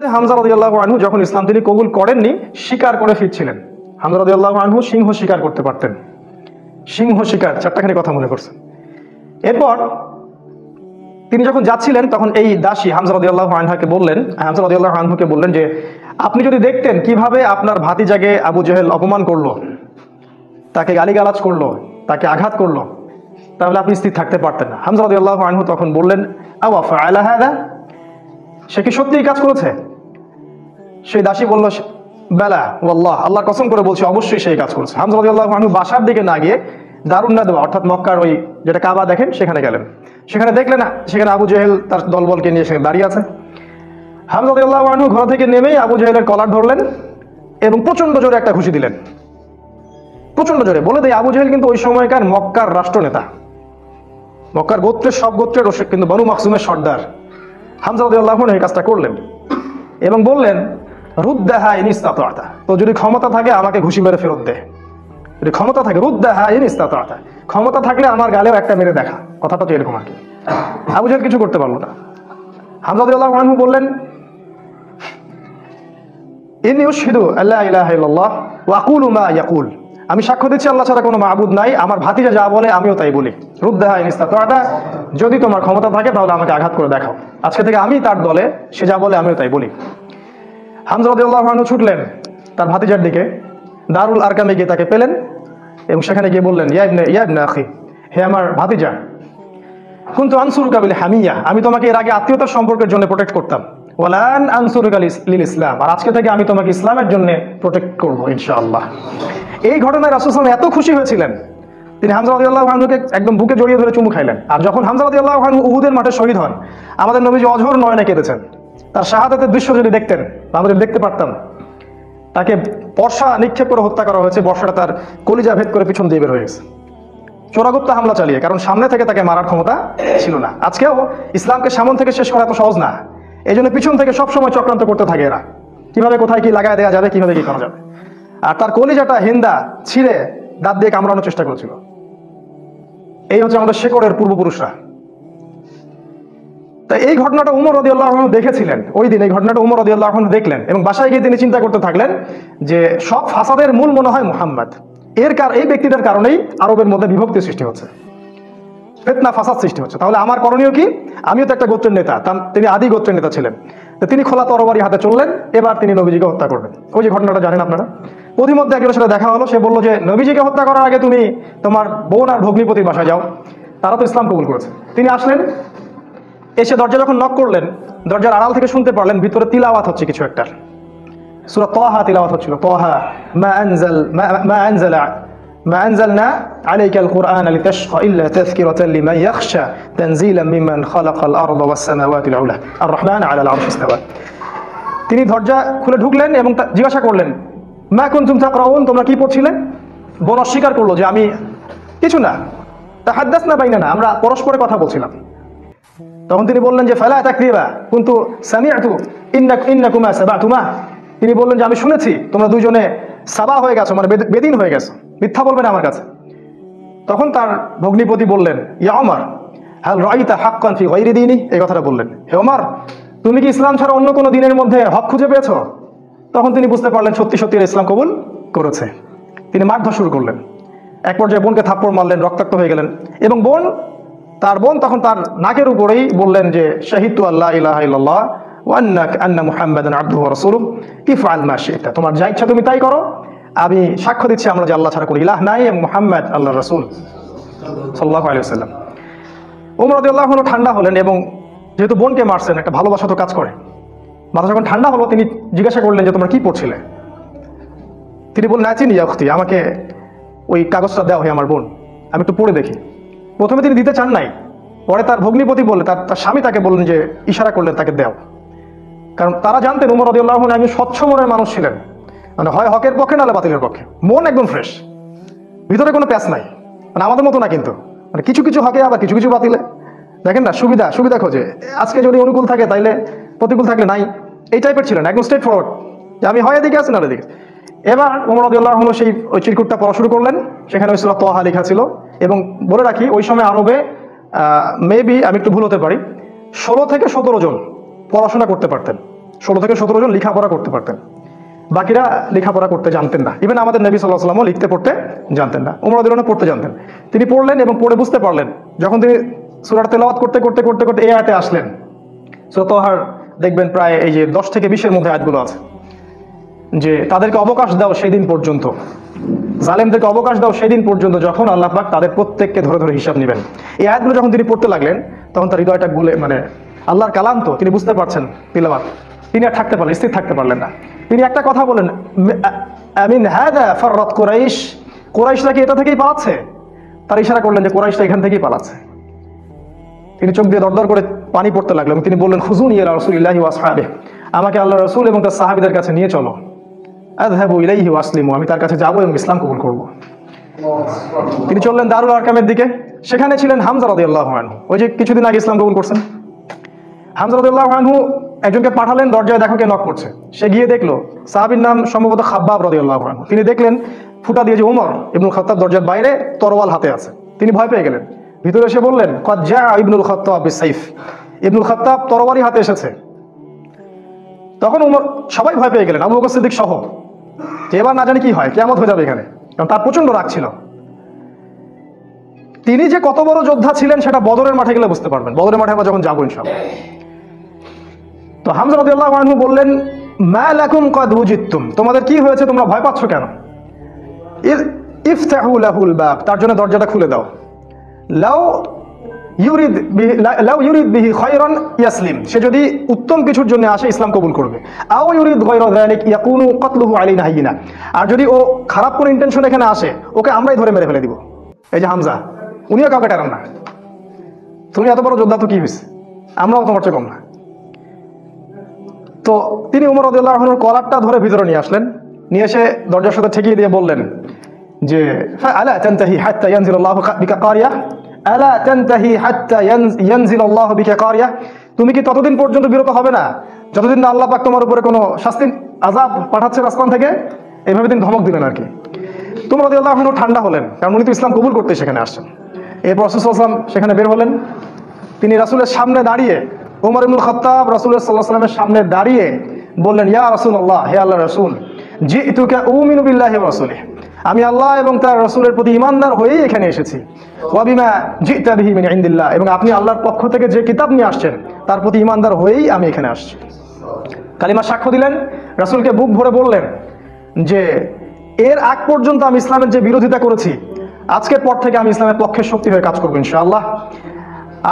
হামজা রাদিয়াল্লাহু আনহু যখন ইসলাম তিনি কবুল করেননি, শিকার করে ফিরছিলেন। হামজা রাদিয়াল্লাহু আনহু সিংহ শিকার করতে পারতেন। সিংহ শিকার, চারটাখানি কথা মনে করছেন। এরপর তিনি যখন যাচ্ছিলেন তখন এই দাসী হামজা রাদিয়াল্লাহু আনহুকে বললেন যে আপনি যদি দেখতেন কিভাবে আপনার ভাতিজাকে আবু জেহেল অপমান করলো, তাকে গালিগালাজ করলো, তাকে আঘাত করলো, তাহলে আপনি স্থির থাকতে পারতেন না। হামজা রাদিয়াল্লাহু আনহু তখন বললেন, আওয়া ফাআলা হাদা, সে কি সত্যিই কাজ করেছে? সেই দাসী বলল, বেলা ওয়াল্লাহ, আল্লাহর কসম করে বলছি অবশ্যই সেই কাজ করেছে। হামজা রাদিয়াল্লাহু আনহু বাসার দিকে না গিয়ে দারুন নাদওয়া অর্থাৎ মক্কার ওই যেটা কাবা দেখেন সেখানে গেলেন। সেখানে দেখলেন সেখানে আবু জেহেল তার দলবলকে নিয়ে সেখানে দাঁড়িয়ে আছে। হামজা রাদিয়াল্লাহু আনহু ঘর থেকে নেমেই আবু জেহেলের কলার ধরলেন এবং প্রচন্ড জোরে একটা ঘুষি দিলেন। প্রচন্ড জোরে। বলে দেয়, আবু জেহেল কিন্তু ওই সময়কার মক্কার রাষ্ট্রনেতা, মক্কার গোত্রের সব গোত্রের কিন্তু বনু মাখজুমের সর্দার। হামজা রাদিয়াল্লাহু আনহু এই কাজটা করলেন এবং বললেন, রুদ্দাহা ইন ইসতাতা'তা, তো যদি ক্ষমতা থাকে আমাকে ঘুষি মেরে ফেরত দে। যদি ক্ষমতা থাকে, রুদ্দাহা ইন ইসতাতা'তা, ক্ষমতা থাকলে আমার গালেও একটা মেরে দেখা। কথাটা তো এরকম আর কি। আবু জেহেল কিছু করতে পারলো না। হামজা রাদিয়াল্লাহু আনহু বললেন, ইন্নী উশহিদু আল্লা ইলাহা ইল্লাল্লাহ ওয়া আকুলু মা ইয়াকুল, আমি সাক্ষ্য দিচ্ছি আল্লাহ ছাড়া কোনো মাবুদ নাই, আমার ভাতিজা যা বলে আমিও তাই বলি। রুদ্দাহা ইন ইসতাতা'তা, যদি তোমার ক্ষমতা থাকে তাহলে আমাকে আঘাত করে দেখাও। আজকে থেকে আমি তার দলে, সে যা বলে আমিও তাই বলি। হামজা রাদিয়াল্লাহু আনহু ছুটলেন তার ভাতিজার দিকে, দারুল আরকামে গিয়ে তাকে পেলেন এবং সেখানে গিয়ে বললেন, ইয়া ইবনে আখি, হে আমার ভাতিজা, কুনতু আনসুরুকা বিল হামিয়া, আমি তোমাকে এর আগে আত্মীয়তার সম্পর্কের জন্য প্রোটেক্ট করতাম, ওয়ালান আনসুরুকা লিল ইসলাম, আর আজকে থেকে আমি তোমাকে ইসলামের জন্য প্রোটেক্ট করবো ইনশাআল্লাহ। এই ঘটনায় রাসূল সাল্লাল্লাহু আলাইহি ওয়াসাল্লাম এত খুশি হয়েছিলেন, তিনি হামজা রাদিয়াল্লাহু আনহুকে একদম বুকে জড়িয়ে ধরে চুমু খাইলেন। আর যখন হামজা রাদিয়াল্লাহু আনহু উহুদের মাঠে শহীদ হন, আমাদের নবীজি অঝোর নয়নে কেঁদেছেন। তার শাহাদাতের দৃশ্য যদি দেখতেন, আমরা যদি দেখতে পারতাম, তাকে বর্ষা নিক্ষেপ করে হত্যা করা হয়েছে, বর্ষাটা তার কলিজা ভেদ করে পিছন দিয়ে বের হয়ে গেছে, চোরাগুপ্তা হামলা চালিয়ে, কারণ সামনে থেকে তাকে মারার ক্ষমতা ছিল না। আজকেও ইসলামকে সামনে থেকে শেষ করা এত সহজ না, এই জন্য পিছন থেকে সবসময় চক্রান্ত করতে থাকে এরা, কিভাবে কোথায় কি লাগায় দেওয়া যাবে, কিভাবে কি করা যাবে। আর তার কলিজাটা হিন্দা ছিঁড়ে দাঁত দিয়ে কামড়ানোর চেষ্টা করেছিল। এই হচ্ছে আমাদের শেকড়ের পূর্বপুরুষরা। তাই এই ঘটনাটা উমর রাদিয়াল্লাহু আনহু দেখেছিলেন ওই দিন, এই ঘটনাটা উমর রাদিয়াল্লাহু আনহু দেখলেন এবং বাসায় গিয়ে তিনি চিন্তা করতে থাকলেন যে সব ফাসাদের মূল মনে হয় মুহাম্মদ, এই ব্যক্তিটার কারণেই আরবের মধ্যে বিভক্তি সৃষ্টি হচ্ছে, ফিতনা ফাসাদ সৃষ্টি হচ্ছে। তাহলে আমার করণীয় কি? আমিও তো একটা গোত্রের নেতা, তিনি আদি গোত্রের নেতা ছিলেন, তো তিনি খোলা তরবারি হাতে চললেন, এবার তিনি নবীজিকে হত্যা করবেন। ওই যে ঘটনাটা জানেন আপনারা, প্রতিমধ্যে একজনের সাথে দেখা হলো, সে বললো যে নবীজিকে হত্যা করার আগে তুমি তোমার বোন আর ভগ্নিপতির বাসায় যাও, তারা তো ইসলাম কবুল করেছে। তিনি আসলেন, এসে দরজা যখন নক করলেন, দরজার আড়াল থেকে শুনতে পারলেন ভিতরে তিলাওয়াত হচ্ছে কিছু একটা, সূরা তাহা তিলাওয়াত হচ্ছিল। তাহা মা আনজালনা আলাইকাল কুরআনা লিতাশকা ইল্লা তাযকিরাতান লিমান ইয়াখশা তানজিলাম মিম্মান খালাকাল আরদা ওয়াস সামাওয়াতিল উলা আর রহমান আলাল আরশি ইসতাওয়া। তিনি দরজা খুলে ঢুকলেন এবং জিজ্ঞাসা করলেন, মা কুনতুম তাকরাউন, তোমরা কি পড়ছিলে? বোন অস্বীকার করলো যে আমি কিছু না, তাহাদ্দাসনা বাইনানা, আমরা পরস্পরে কথা বলছিলাম। তখন তিনি বললেন যে ফালা তাকরিবা কুনতু সামিআতু ইন্নাকুমা সাবাতুমা, তিনি বললেন যে আমি শুনেছি তোমরা দুইজনে সাবা হয়ে গেছো, মানে বেদিন হয়ে গেছো, মিথ্যা বলবেন আমার কাছে। তখন তার ভগ্নিপতি বললেন, ইয়া ওমর হাল রাআইতা হাক্কান ফি গায়রি দীনি, এই কথাটা বললেন, হে ওমর তুমি কি ইসলাম ছাড়া অন্য কোনো দিনের মধ্যে হক খুঁজে পেয়েছো? তখন তিনি বুঝতে পারলেন সত্যি সত্যি ইসলাম কবুল করেছে। তিনি মারধর শুরু করলেন, এক পর্যায়ে বোনকে থাপ্পড় মারলেন, রক্তাক্ত হয়ে গেলেন এবং তার বোন তখন তার নাকের উপরেই বললেন যে শাহিদতু আল্লা ইলাহা ইল্লাল্লাহ ওয়া আন্না মুহাম্মাদান আবদুহু ওয়া রাসূলুহু ইফআল মা শি'তা, তোমার যা ইচ্ছা তুমি তাই করো, আমি সাক্ষ্য দিচ্ছি আমরা যে আল্লাহ ছাড়া কোনো ইলাহ নাই এবং মুহাম্মদ আল্লাহর রাসূল সাল্লাল্লাহু আলাইহি ওয়াসাল্লাম। ওমর রাদিয়াল্লাহু আনহু ঠান্ডা হলেন এবং যেহেতু বোনকে মারছেন, একটা ভালোবাসা তো কাজ করে, মাথা যখন ঠান্ডা হলো তিনি জিজ্ঞাসা করলেন যে তোমরা কি পড়ছিলে? তিনি বললেন, নাচিনি ইয়া উখতি, আমাকে ওই কাগজটা দাও হে আমার বোন, আমি একটু পড়ে দেখি। প্রথমে তিনি দিতে চান নাই, পরে তার ভগ্নিপতি বললেন, তার স্বামী তাকে বললেন যে ইশারা করলেন তাকে দাও, কারণ তারা জানতেন ওমর রাদিয়াল্লাহু আনহু একজন স্বচ্ছ মনের মানুষ ছিলেন, মানে হয় হকের পক্ষে নাহলে বাতিলের পক্ষে, মন একদম ফ্রেশ, ভিতরে কোনো প্যাচ নাই, মানে আমাদের মতো না কিন্তু, মানে কিছু কিছু হকে আবার কিছু কিছু বাতিলে, দেখেন না, সুবিধা খোঁজে, আজকে যদি অনুকূল থাকে তাইলে প্রতিকূল থাকলে নাই, এই টাইপের ছিলেন, একদম স্ট্রেট ফরওয়ার্ড, যে আমি হয় এদিকে আছি না এদিকে। এবার ওমর রাদিয়াল্লাহু আনহু সেই ওই চিরকুটটা পড়া শুরু করলেন, সেখানে ওই সূরা তাহা লেখা ছিল। এবং বলে রাখি ওই সময় আরবে মেবি আমি একটু ভুল হতে পারি, 16 থেকে 17 জন পড়াশোনা করতে পারতেন, 16 থেকে 17 জন লেখাপড়া করতে পারতেন, বাকিরা লেখাপড়া করতে জানতেন না। ইভেন আমাদের নবী সাল্লাল্লাহু আলাইহি ওয়াসাল্লামও লিখতে পড়তে জানতেন না, ওমর রাদিয়াল্লাহু আনহু পড়তে জানতেন। তিনি পড়লেন এবং পড়ে বুঝতে পারলেন। যখন তিনি সূরা তেলাওয়াত করতে করতে করতে করতে এই আয়াতে আসলেন, সূরা তাহার দেখবেন প্রায় এই যে 10 থেকে 20-এর মধ্যে আয়াতগুলো আছে, যে তাদেরকে অবকাশ দাও সেই দিন পর্যন্ত, জালেমদেরকে অবকাশ দাও সেই দিন পর্যন্ত যখন আল্লাহ পাক তাদের প্রত্যেককে ধরে ধরে হিসাব নেবেন। এই আয়াতগুলো যখন তিনি পড়তে লাগলেন, তখন তার হৃদয়টা গুলে, মানে আল্লাহর কালাম তো, তিনি বুঝতে পারছেন তিলাওয়াত, তিনি আর থাকতে পারলেন, স্থির থাকতে পারলেন না। তিনি একটা কথা বলেন, আমিন হাদা ফাররাত কুরাইশ, কুরাইশরা কি এটা থেকেই পালাচ্ছে? তার ইশারা করলেন যে কুরাইশরা এখান থেকেই পালাচ্ছে। তিনি চোখ দিয়ে দরদর করে পানি পড়তে লাগলেন। তিনি বললেন, খুজুনি ইলা রাসূলিল্লাহি ওয়া আসহাবিহি, আমাকে আল্লাহর রাসূল এবং তার সাহাবীদের কাছে নিয়ে চলো। আযহাবু ইলাইহি ওয়া আসলিমু, আমি তার কাছে যাবো এবং ইসলাম কবুল করব। তিনি চললেন দারুল আরকামের দিকে। সেখানে ছিলেন হামজা রাদিয়াল্লাহু আনহু, ওই যে কিছুদিন আগে ইসলাম কবুল করছেন। হামজা রাদিয়াল্লাহু আনহু একজনকে পাঠালেন, দরজায় দেখো কে নক করছে। সে গিয়ে দেখলো, সাহাবীর নাম সম্ভবত খাব্বাব রাদিয়াল্লাহু আনহু। তিনি দেখলেন ফুটা দিয়ে যে ওমর ইবনুল খাত্তাব দরজার বাইরে তরোয়াল হাতে আছে। তিনি ভয় পেয়ে গেলেন, ভিতরে এসে বললেন, কদ জা ইবনুল খাত্তাব বিসাইফ, ইবনুল খাত্তাব তরবারি হাতে এসেছে। তখন ওমর, সবাই ভয় পেয়ে গেলেন, আবু বকর সিদ্দিক সহ, যে এবার না জানি কি হয়, কিয়ামত হয়ে যাবে এখানে, কারণ তার প্রচন্ড রাগ ছিল। তিনি যে কত বড় যোদ্ধা ছিলেন সেটা বদরের মাঠে গেলে বুঝতে পারবেন, বদরের মাঠে আমরা যখন যাবো ইনশাআল্লাহ। তো হামজা রাদিয়াল্লাহু আনহু বললেন, মা লাকুম কদ উজিত্তুম, তোমাদের কি হয়েছে, তোমরা ভয় পাচ্ছ কেন? ইফতাহু লাহুল বাব, তার জন্য দরজাটা খুলে দাও। লাউ ইউরিদ বিহি খায়রান ইয়াসলিম, সে যদি উত্তম কিছুর জন্য আসে ইসলাম কবুল করবে। আও ইউরিদ গায়রা যালিক ইয়াকুনু কতলুহু আলাইনা হাইয়িনা, আর যদি ও খারাপ কোনো ইন্টেনশন এখানে আসে, ওকে আমরাই ধরে মেরে ফেলে দিব। এই যে হামজা, উনিও কাউকে টানান না। তুমি এত বড় যোদ্ধা তো কি হয়েছে, আমরাও তোমার চেয়ে কম না। তো তিনি ওমর রাদিয়াল্লাহু আনহুর কলারটা ধরে ভিতরে নিয়ে আসলেন, নিয়ে এসে দরজার সাথে ঠেকিয়ে দিয়ে বললেন যে, আলা তানতাহি হাত্তা ইয়ানজিলাল্লাহু বিকা কারিয়া, আলা তানতাহি হাত্তা ইয়ানজিলাল্লাহু বিকা কারিয়া, তুমি কি ততদিন পর্যন্ত বিরত হবে না যতদিন না আল্লাহ পাক তোমার উপরে কোনো শাস্তি আযাব পাঠাচ্ছেন আসমান থেকে? এইভাবে তিনি ধমক দিলেন আর কি। তো ওমর রাদিয়াল্লাহু আনহু ঠান্ডা হলেন, কারণ উনি তো ইসলাম কবুল করতে সেখানে আসছেন। এরপর রাসূল সাল্লাল্লাহু আলাইহি ওয়াসাল্লাম সেখানে বের হলেন। তিনি রাসূলের সামনে দাঁড়িয়ে, ওমর ইবনুল খাত্তাব রাসূলুল্লাহ সাল্লাল্লাহু আলাইহি ওয়াসাল্লামের সামনে দাঁড়িয়ে বললেন, ইয়া রাসূলুল্লাহ, হে আল্লাহর রাসূল, জিতুকা উমিনু বিল্লাহি ওয়া রাসূলিহি, আমি আল্লাহ এবং তার রাসূলের প্রতি ঈমানদার হয়েই এখানে এসেছি। ওয়া বিমা জিতা বিহি মিন ইনদিল্লাহ, এবং আপনি আল্লাহর পক্ষ থেকে যে কিতাব নিয়ে আসছেন তার প্রতি ঈমানদার হয়েই আমি এখানে আসছি। কালিমা সাক্ষ্য দিলেন, রাসূলকে বুক ভরে বললেন যে, এর আগ পর্যন্ত আমি ইসলামের যে বিরোধিতা করেছি, আজকের পর থেকে আমি ইসলামের পক্ষে শক্তি হয়ে কাজ করবো ইনশাআল্লাহ।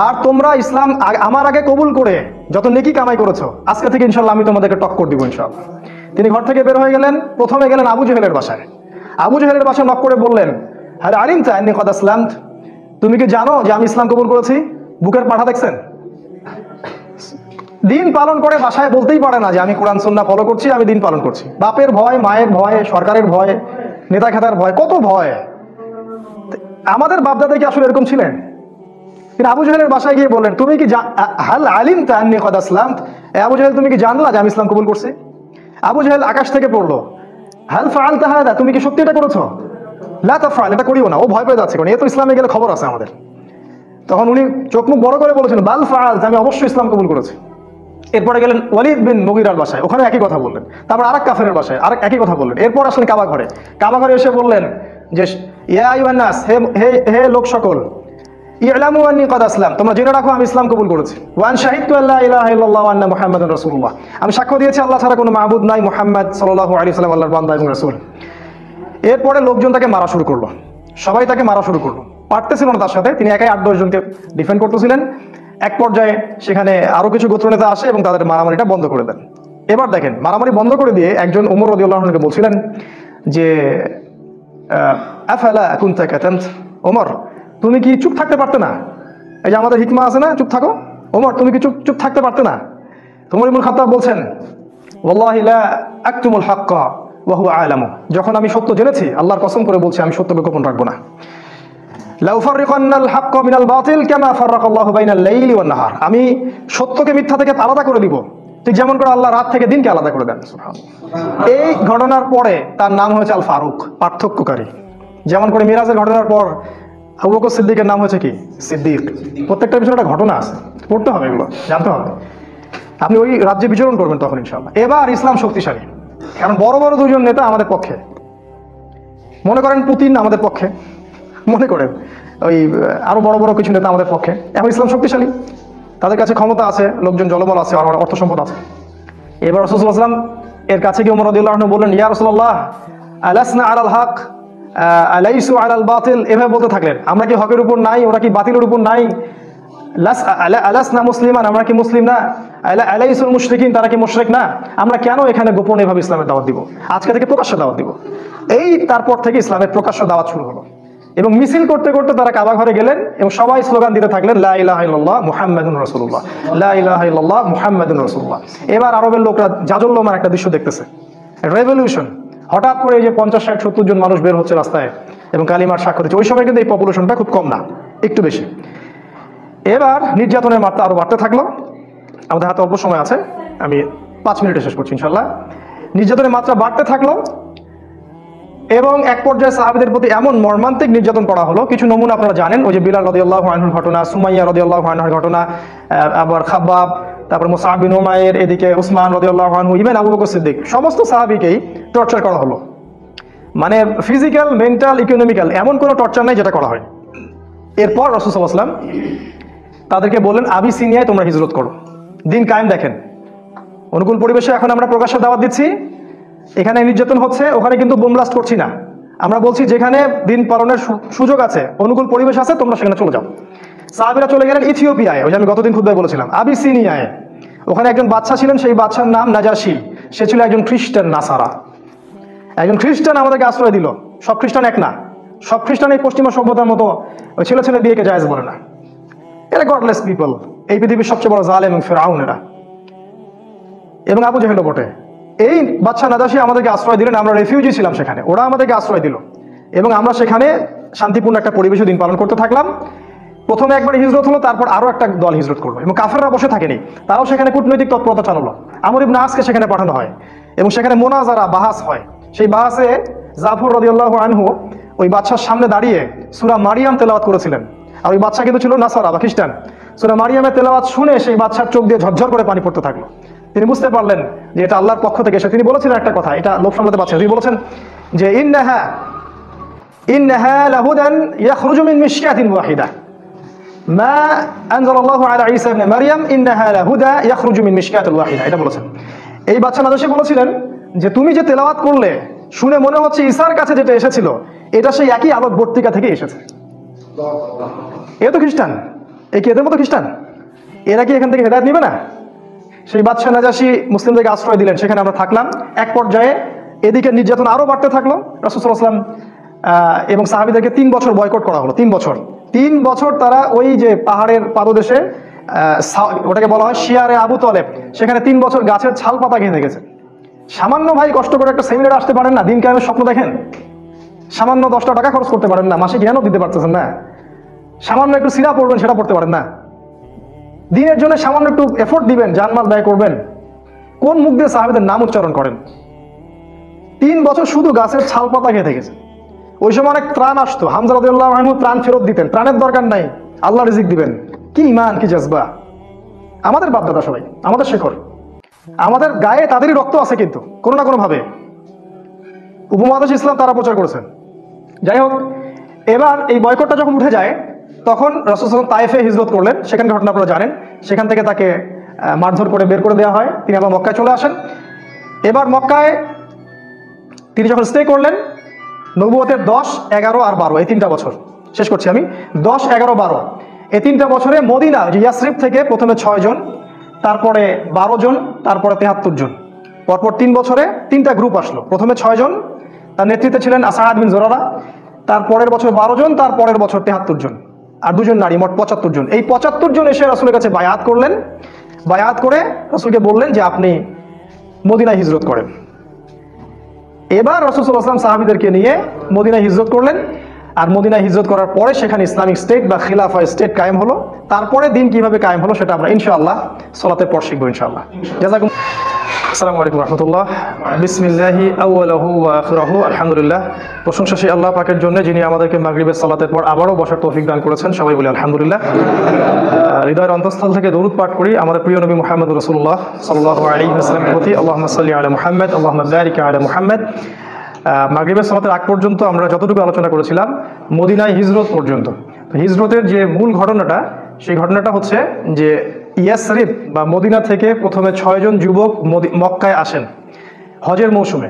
আর তোমরা ইসলাম আমার আগে কবুল করে যত নেকি কামাই করেছো, আজকে থেকে ইনশাআল্লাহ আমি তোমাদেরকে টক্কর দিব ইনশাআল্লাহ। তিনি ঘর থেকে বের হয়ে গেলেন। প্রথমে গেলেন আবু জেহেলের বাসায়। আবু জেহেলের বাসায় নক করে বললেন, হ্যাঁ আলিমতা আন্নী কদ আসলামত, তুমি কি জানো যে আমি ইসলাম কবুল করেছি? বুকের পাঠা দেখছেন? দিন পালন করে বাসায় বলতেই পারে না যে আমি কোরআন সুন্নাহ ফলো করছি, আমি দিন পালন করছি। বাপের ভয়, মায়ের ভয়, সরকারের ভয়, নেতা খেতার ভয়, কত ভয়। আমাদের বাপদাদা কি আসলে এরকম ছিলেন? তিনি আবু জেহেলের বাসায় গিয়ে বললেন, তুমি কি হাল আলিমতা আন্নী কদ আসলামত, আবু জেহেল তুমি কি জানলা যে আমি ইসলাম কবুল করছি? আবু জেহেল আকাশ থেকে পড়লো, হাল ফাআলতা হাদা, তুমি কি সত্যি এটা করেছো? লা তাফআল, এটা করিও না। ও ভয় পেয়ে যাচ্ছে, কারণ এ তো ইসলামে গেলে খবর আছে আমাদের। তখন উনি চোখ মুখ বড় করে বলেছেন, বাল ফাআলতা, আমি অবশ্যই ইসলাম কবুল করেছি। এরপরে গেলেন ওয়ালিদ বিন মুগীরার বাসায়, ওখানে একই কথা বললেন। তারপর আরেক কাফেরের বাসায় আরেক একই কথা বললেন। এরপর আসলেন কাবা ঘরে। কাবা ঘরে এসে বললেন যে, ইয়া আইয়ুহান নাস, হে লোক সকল, ইলামু আন্নী কদ আসলাম, তোমরা জেনে রাখো আমি ইসলাম কবুল করেছি। ওয়ান শাহিদতু আল্লা ইলাহা ইল্লাল্লাহ ওয়া আন্না মুহাম্মাদান রাসূলুল্লাহ, আমি সাক্ষ্য দিয়েছি আল্লাহ ছাড়া কোনো মাবুদ নাই, মুহাম্মদ সাল্লাল্লাহু আলাইহি ওয়াসাল্লাম আল্লাহর বান্দা এবং রাসূল। এরপরে লোকজন তাকে মারা শুরু করলো, সবাই তাকে মারা শুরু করলো। পারতেছিল না তার সাথে, তিনি একাই 8-10 জনকে ডিফেন্ড করতেছিলেন। এক পর্যায়ে সেখানে আরো কিছু গোত্রনেতা আসে এবং তাদের মারামারিটা বন্ধ করে দেন। এবার দেখেন, মারামারি বন্ধ করে দিয়ে একজন ওমর রাদিয়াল্লাহু আনহুকে বলছিলেন যে, আফালা কুনতা কাতান্ত, ওমর তুমি কি চুপ থাকতে পারতে না? এই যে আমাদের হিকমা আছে না, চুপ থাকো। ওমর তুমি কি চুপ থাকতে পারতে না? ওমর ইবনুল খাত্তাব বলছেন, ওয়াল্লাহি লা আকতুমুল হাক্কা ওয়া হুয়া আলামু, যখন আমি সত্য জেনেছি, আল্লাহর কসম করে বলছি আমি সত্যকে গোপন রাখবো না। লা উফাররিকান্নাল হাক্কা মিনাল বাতিল কামা ফাররাকাল্লাহু বাইনাল লাইলি ওয়ান নাহার, আমি সত্যকে মিথ্যা থেকে আলাদা করে দিব, ঠিক যেমন করে আল্লাহ রাত থেকে দিনকে আলাদা করে দেন। সুবহানাল্লাহ। এই ঘটনার পরে তার নাম হয়েছে আল ফারুক, পার্থক্যকারী। যেমন করে মিরাজের ঘটনার পর আবু বকর সিদ্দিকের নাম হয়েছে কি? সিদ্দিক। প্রত্যেকটা বিষয়ে একটা ঘটনা আছে, পড়তে হবে, এগুলো জানতে হবে। আপনি ওই রাজ্যে বিচরণ করবেন তখন ইনশাআল্লাহ। এবার ইসলাম শক্তিশালী, কারণ বড় বড় দুজন নেতা আমাদের পক্ষে, মনে করেন পুতিন আমাদের পক্ষে, মনে করেন ওই আরো বড় বড় কিছু নেতা আমাদের পক্ষে। এখন ইসলাম শক্তিশালী, তাদের কাছে ক্ষমতা আছে, লোকজন জলবল আছে, অর্থ সম্পদ আছে। এবার রাসূলুল্লাহ সাল্লাল্লাহু আলাইহি ওয়াসাল্লাম এর কাছে গিয়ে ওমর রাদিয়াল্লাহু আনহু বললেন, ইয়া রাসূলুল্লাহ আলাসনা আলাল হক আলাইসু আলাল বাতিল, এভাবে বলতে থাকলেন, আমরা কি হকের উপর নাই, ওরা কি বাতিলের উপর নাই? আলাসনা মুসলিমান, আমরা কি মুসলিম না? আলাইসুল মুশরিকিন, তারা কি মুশরিক না? আমরা কেন এখানে গোপনে এভাবে ইসলামের দাওয়াত দিব, আজকে থেকে প্রকাশ্য দাওয়াত দিব। এই তারপর থেকে ইসলামের প্রকাশ্য দাওয়াত শুরু হলো, এবং মিছিল করতে করতে তারা কাবা ঘরে গেলেন এবং সবাই স্লোগান দিতে থাকলেন, লা ইলাহা ইল্লাল্লাহ মুহাম্মাদুর রাসূলুল্লাহ, লা ইলাহা ইল্লাল্লাহ মুহাম্মাদুর রাসূলুল্লাহ। এবার আরবের লোকরা জাজল্যমান একটা দৃশ্য দেখতেছে, রেভলিউশন। হঠাৎ করে এই যে 50, 60, 70 জন মানুষ বের হচ্ছে রাস্তায় এবং কালিমার স্বাক্ষর দিচ্ছে। ওই সময় কিন্তু এই পপুলেশনটা খুব কম না, একটু বেশি। এবার নির্যাতনের মাত্রা আরো বাড়তে থাকলো। আমাদের হাতে অল্প সময় আছে, আমি 5 মিনিটে শেষ করছি ইনশাল্লাহ। নির্যাতনের মাত্রা বাড়তে থাকলো এবং এক পর্যায়ে সাহাবীদের প্রতি এমন মর্মান্তিক নির্যাতন করা হলো, কিছু নমুনা আপনারা জানেন, ওই যে বিলাল রাদিয়াল্লাহু আনহুর ঘটনা, সুমাইয়া রাদিয়াল্লাহু আনহার ঘটনা, আবার খাব্বাব, তারপর মুসআব বিন উমাইর, এদিকে উসমান রাদিয়াল্লাহু আনহু, ইভেন আবু বকর সিদ্দিক, সমস্ত সাহাবীকেই টর্চার করা হলো। মানে ফিজিক্যাল, মেন্টাল, ইকোনমিক্যাল এমন কোনো টর্চার নাই যেটা করা হয়। এরপর রাসূল সাল্লাল্লাহু আলাইহি ওয়াসাল্লাম তাদেরকে বললেন, আবিসিনিয়ায় তোমরা হিজরত করো, দিন কায়েম। দেখেন, অনুকূল পরিবেশে এখন আমরা প্রকাশ্যে দাওয়াত দিচ্ছি, এখানে নির্যাতন হচ্ছে, ওখানে কিন্তু বোম ব্লাস্ট করছি না। আমরা বলছি যেখানে দিন পালনের সুযোগ আছে, অনুকূল পরিবেশ আছে, তোমরা সেখানে চলে যাও। সাহাবীরা চলে গেলেন ইথিওপিয়ায়, ওই যে আমি গতদিন খুতবায় বলেছিলাম, আবিসিনিয়ায়। ওখানে একজন বাদশা ছিলেন, সেই বাদশার নাম নাজাশী। সে ছিল একজন খ্রিস্টান নাসারা, একজন খ্রিস্টান আমাদেরকে আশ্রয় দিল। সব খ্রিস্টান এক না, সব খ্রিস্টান এই পশ্চিমা সভ্যতার মতো ওই ছেলে ছেলে বিয়েকে জায়েজ বলে না। এরা গডলেস পিপল, এই পৃথিবীর সবচেয়ে বড় জালেম এবং ফেরাউন এরা, এবং আবু জাহেলও বটে। এই বাদশা নাজাশী আমাদেরকে আশ্রয় দিলেন, আমরা রেফিউজি ছিলাম সেখানে, ওরা আমাদেরকে আশ্রয় দিল এবং আমরা সেখানে শান্তিপূর্ণ একটা পরিবেশে দিন পালন করতে থাকলাম। প্রথমে একবার হিজরত হলো, তারপর আরো একটা দল হিজরত করলো এবং কাফেররা বসে থাকেনি, তারাও সেখানে কূটনৈতিক তৎপরতা চালালো। আমর ইবনে আসকে সেখানে পাঠানো হয় এবং সেখানে মোনাজারা, বাহাস হয়। সেই বাহাসে জাফর রাদিয়াল্লাহু আনহু ওই বাদশার সামনে দাঁড়িয়ে সূরা মারিয়াম তেলাওয়াত করেছিলেন, আর ওই বাদশা কিন্তু ছিল নাসারা বা খ্রিস্টান। সূরা মারিয়ামের তেলাওয়াত শুনে সেই বাদশার চোখ দিয়ে ঝরঝর করে পানি পড়তে থাকলো। তিনি বুঝতে পারলেন যে এটা আল্লাহর পক্ষ থেকে এসে। তিনি বলেছিলেন একটা কথা, এটা লোক সামলাতে পারছেন। তিনি বলেছেন যে ইন্নাহা লাহুদান ইয়াখরুজু মিন মিশকাতিন ওয়াহিদা মা আনজালাল্লাহু আলা ঈসা ইবনে মারইয়াম ইন্নাহা লাহুদা ইয়াখরুজু মিন মিশকাতিন ওয়াহিদা। এটা বলেছেন এই বাদশা নাজাশী, বলেছিলেন যে তুমি যে তেলাওয়াত করলে শুনে মনে হচ্ছে ঈসার কাছে যেটা এসেছিল এটা সেই একই আলোক বর্তিকা থেকে এসেছে। এ তো খ্রিস্টান, এ কি এদের মতো খ্রিস্টান? এরা কি এখান থেকে হেদায়েত নিবে না? সেই বাদশা নাজাশী মুসলিমদেরকে আশ্রয় দিলেন, সেখানে আমরা থাকলাম। এক পর্যায়ে এদিকে নির্যাতন আরো বাড়তে থাকলো। রাসূল সাল্লাল্লাহু আলাইহি ওয়াসাল্লাম এবং সাহাবীদেরকে 3 বছর বয়কট করা হলো। 3 বছর তারা ওই যে পাহাড়ের পাদদেশে, ওটাকে বলা হয় শিয়ারে আবু তলেব, সেখানে 3 বছর গাছের ছাল পাতা খেয়ে দেখেছে। সামান্য ভাই কষ্ট করে একটা সেমিনারে আসতে পারেন না, দিন কায়েমের স্বপ্ন দেখেন, সামান্য 10টা টাকা খরচ করতে পারেন না, মাসে জ্ঞানও দিতে পারতেছেন না, সামান্য একটু সিরা পড়বেন সেটা পড়তে পারেন না, দিনের জন্য সামান্য একটু এফোর্ট দিবেন, জানমাল ব্যয় করবেন, কোন মুখ দিয়ে সাহাবীদের নাম উচ্চারণ করেন? 3 বছর শুধু গাছের ছাল পাতা খেয়ে থেকেছে। ওই সময় অনেক ত্রাণ আসতো, হামজা রাদিয়াল্লাহু আনহু ত্রাণ ফেরত দিতেন। ত্রাণের দরকার নাই, আল্লাহ রিজিক দিবেন। কি ঈমান, কি জজবা! আমাদের বাপদাদা সবাই, আমাদের শেখর, আমাদের গায়ে তাদেরই রক্ত আছে, কিন্তু কোনো না কোনো ভাবে উপমহাদেশ ইসলাম তারা প্রচার করেছেন। যাই হোক, এবার এই বয়কটটা যখন উঠে যায় তখন রাসূল সাল্লাল্লাহু আলাইহি ওয়াসাল্লাম তায়েফে হিজরত করলেন। সেখানকার ঘটনা আপনারা জানেন। সেখান থেকে তাকে মারধর করে বের করে দেওয়া হয়। তিনি আবার মক্কায় চলে আসেন। এবার মক্কায় তিনি যখন স্টে করলেন, নবুয়তের 10, 11 আর 12 এই 3টা বছর, শেষ করছি আমি, 10, 11, 12 এই 3টা বছরে মদিনা ইয়াসরিব থেকে প্রথমে 6 জন, তারপরে 12 জন, তারপরে 73 জন, পরপর 3 বছরে 3টা গ্রুপ আসলো। প্রথমে 6 জন, তার নেতৃত্বে ছিলেন আসাদ বিন জুরারা, তারপরের বছর 12 জন, তারপরের বছর 73 জন, আর 2 জন নারী, মোট 75 জন। এই 75 জন এসে রাসূলের কাছে বায়াত করলেন। বায়াত করে রাসূলকে বললেন যে আপনি মদিনায় হিজরত করেন। এবার রাসূল সাল্লাল্লাহু আলাইহি ওয়াসাল্লাম সাহাবীদেরকে নিয়ে মদিনায় হিজরত করলেন। আর মদিনায় হিজরত করার পরে সেখানে ইসলামিক স্টেট বা খিলাফা স্টেট কায়েম হলো। তারপরে দিন কিভাবে কায়েম হলো সেটা আমরা ইনশাআল্লাহ সালাতের পর শিখবো ইনশাআল্লাহ। জাযাকুম। আসসালামু আলাইকুম রহমতুল্লাহ। বিসমিল্লাহি আউয়ালাহু ওয়া আখিরাহু আলহামদুলিল্লাহ। প্রশংসা সেই আল্লাহ পাকের জন্য যিনি আমাদেরকে মাগরিবের সালাতের পর আবারও বসার তৌফিক দান করেছেন। সবাই বলি আলহামদুলিল্লাহ। হৃদয়ের অন্তঃস্থল থেকে দরুদ পাঠ করি আমাদের প্রিয় নবী মুহাম্মদ রাসূলুল্লাহ সাল্লাল্লাহু আলাইহি ওয়াসাল্লামের প্রতি। আল্লাহুম্মা সাল্লি আলা মুহাম্মদ আল্লাহুম্মা বারিক আলা মুহাম্মদ। মাগরিবের সালাতের আগ পর্যন্ত আমরা যতটুকু আলোচনা করেছিলাম মদিনায় হিজরত পর্যন্ত। হিজরতের যে মূল ঘটনাটা, সেই ঘটনাটা হচ্ছে যে ইয়াসরিব বা মদিনা থেকে প্রথমে 6 জন যুবক মক্কায় আসেন হজের মৌসুমে।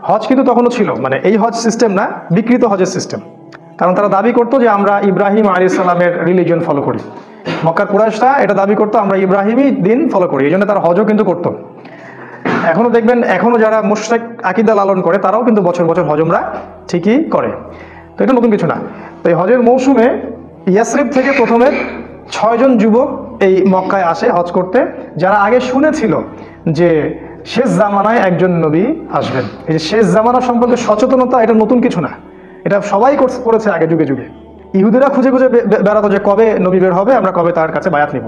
হজ কিন্তু তখনও ছিল, মানে এই হজ সিস্টেম না, বিকৃত হজের সিস্টেম। কারণ তারা দাবি করতো যে আমরা ইব্রাহিম আলাইহিস সালামের রিলিজিয়ন ফলো করি। মক্কার কুরাইশরা এটা দাবি করতো আমরা ইব্রাহিমই দিন ফলো করি, এই জন্য তারা হজও কিন্তু করতো। এখনো দেখবেন, এখনো যারা মুশরিক আকীদা লালন করে তারাও কিন্তু বছর বছর হজ উমরা ঠিকই করে। তো এটা নতুন কিছু না। তো এই হজের মৌসুমে ইয়াসরিব থেকে প্রথমে 6 জন যুবক এই মক্কায় আসে হজ করতে, যারা আগে শুনেছিল যে শেষ জামানায় একজন নবী আসবেন। এই যে শেষ জামানা সম্পর্কে সচেতনতা, এটা নতুন কিছু না, এটা সবাই করেছে আগে যুগে যুগে। ইহুদিরা খুঁজে খুঁজে বেড়াতো যে কবে নবী বের হবে, আমরা কবে তার কাছে বায়াত নিব।